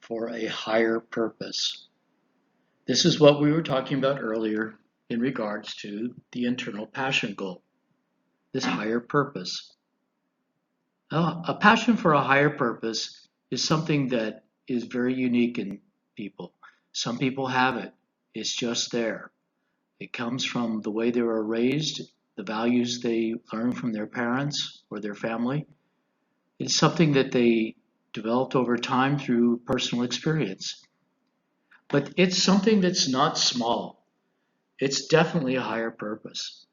for a higher purpose. This is what we were talking about earlier in regards to the internal passion goal, this higher purpose. A passion for a higher purpose is something that is very unique in people. Some people have it. It's just there. It comes from the way they were raised, the values they learned from their parents or their family. It's something that they developed over time through personal experience. But it's something that's not small. It's definitely a higher purpose.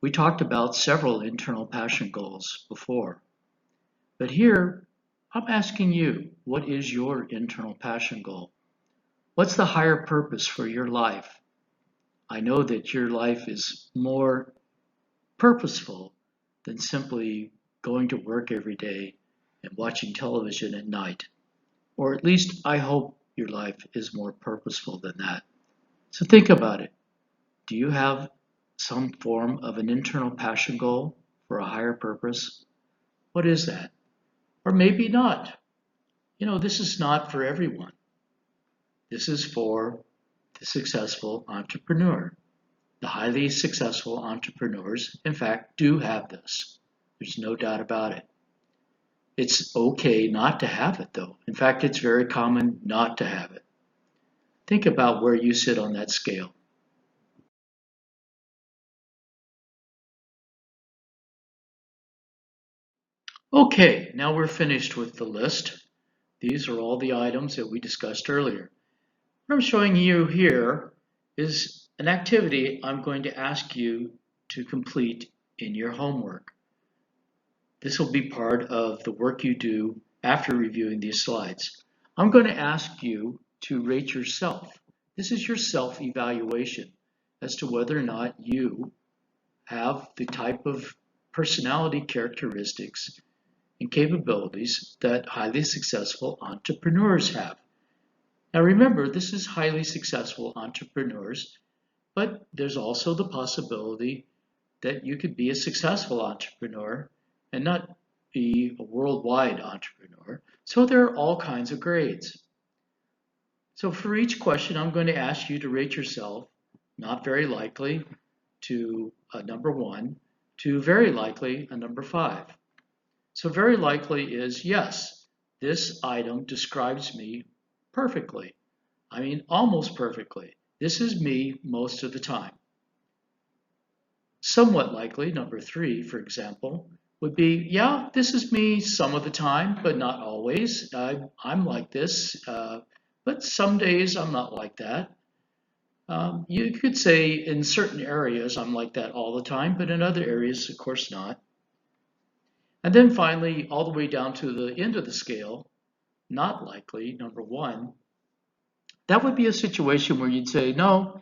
We talked about several internal passion goals before. But here, I'm asking you, what is your internal passion goal? What's the higher purpose for your life? I know that your life is more purposeful than simply going to work every day and watching television at night. Or at least I hope your life is more purposeful than that. So think about it. Do you have some form of an internal passion goal for a higher purpose? What is that? Or maybe not. This is not for everyone. This is for the successful entrepreneur. The highly successful entrepreneurs, in fact, do have this. There's no doubt about it. It's okay not to have it, though. In fact, it's very common not to have it. Think about where you sit on that scale. Okay, now we're finished with the list. These are all the items that we discussed earlier. What I'm showing you here is an activity I'm going to ask you to complete in your homework. This will be part of the work you do after reviewing these slides. I'm going to ask you to rate yourself. This is your self-evaluation as to whether or not you have the type of personality characteristics and capabilities that highly successful entrepreneurs have. Now remember, this is highly successful entrepreneurs, but there's also the possibility that you could be a successful entrepreneur and not be a worldwide entrepreneur. So there are all kinds of grades. So for each question, I'm going to ask you to rate yourself, not very likely, to a number 1, to very likely a number 5. So very likely is, yes, this item describes me perfectly. I mean, almost perfectly. This is me most of the time. Somewhat likely, number 3, for example, would be, yeah, this is me some of the time, but not always. I'm like this, but some days I'm not like that. You could say in certain areas I'm like that all the time, but in other areas, of course not. And then finally, all the way down to the end of the scale, not likely, number 1, that would be a situation where you'd say, no,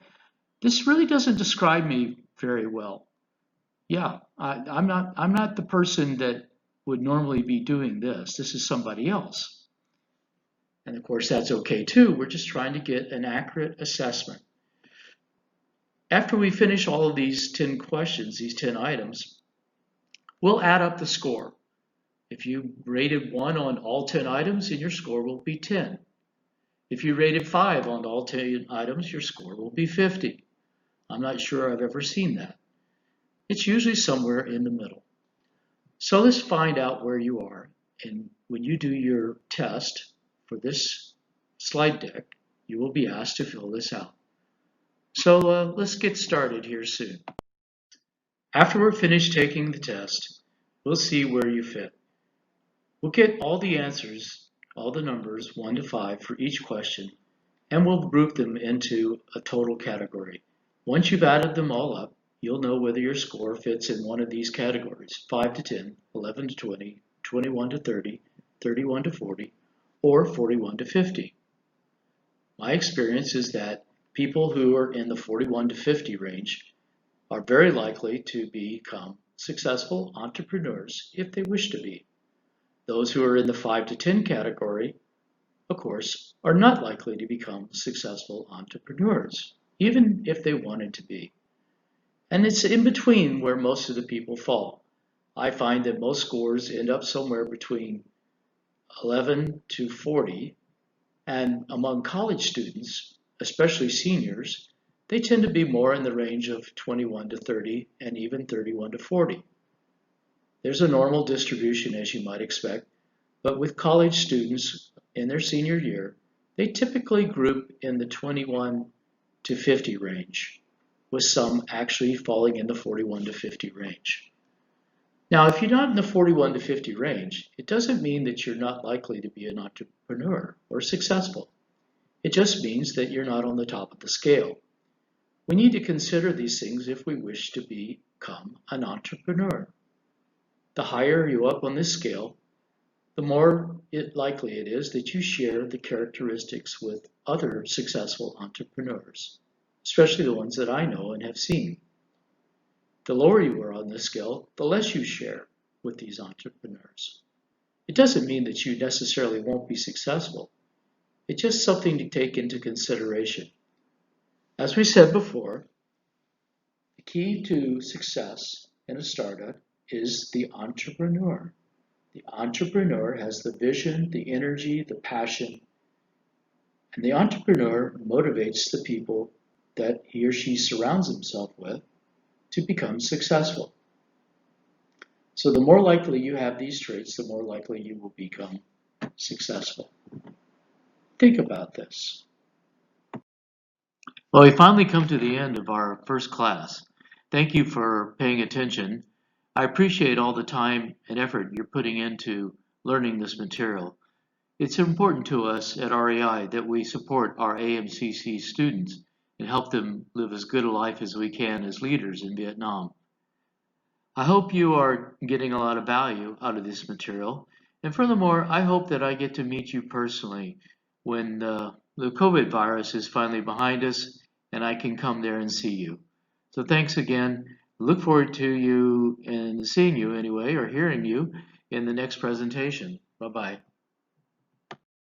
this really doesn't describe me very well. Yeah, I'm not the person that would normally be doing this. This is somebody else. And of course, that's okay too. We're just trying to get an accurate assessment. After we finish all of these 10 questions, these 10 items, we'll add up the score. If you rated 1 on all 10 items, then your score will be 10. If you rated 5 on all 10 items, your score will be 50. I'm not sure I've ever seen that. It's usually somewhere in the middle. So let's find out where you are. And when you do your test for this slide deck, you will be asked to fill this out. So let's get started here soon. After we're finished taking the test, we'll see where you fit. We'll get all the answers, all the numbers, 1 to 5 for each question, and we'll group them into a total category. Once you've added them all up, you'll know whether your score fits in one of these categories, 5 to 10, 11 to 20, 21 to 30, 31 to 40, or 41 to 50. My experience is that people who are in the 41 to 50 range are very likely to become successful entrepreneurs if they wish to be. Those who are in the 5 to 10 category, of course, are not likely to become successful entrepreneurs, even if they wanted to be. And it's in between where most of the people fall. I find that most scores end up somewhere between 11 to 40, and among college students, especially seniors, they tend to be more in the range of 21 to 30 and even 31 to 40. There's a normal distribution, as you might expect, but with college students in their senior year, they typically group in the 21 to 50 range, with some actually falling in the 41 to 50 range. Now, if you're not in the 41 to 50 range, it doesn't mean that you're not likely to be an entrepreneur or successful. It just means that you're not on the top of the scale. We need to consider these things if we wish to become an entrepreneur. The higher you up on this scale, the more likely it is that you share the characteristics with other successful entrepreneurs, especially the ones that I know and have seen. The lower you are on the scale, the less you share with these entrepreneurs. It doesn't mean that you necessarily won't be successful. It's just something to take into consideration. As we said before, the key to success in a startup is the entrepreneur. The entrepreneur has the vision, the energy, the passion, and the entrepreneur motivates the people that he or she surrounds himself with to become successful. So the more likely you have these traits, the more likely you will become successful. Think about this. Well, we finally come to the end of our first class. Thank you for paying attention. I appreciate all the time and effort you're putting into learning this material. It's important to us at REI that we support our AMCC students and help them live as good a life as we can as leaders in Vietnam. I hope you are getting a lot of value out of this material. And furthermore, I hope that I get to meet you personally when the COVID virus is finally behind us and I can come there and see you. So thanks again. Look forward to you and seeing you anyway, or hearing you in the next presentation. Bye-bye.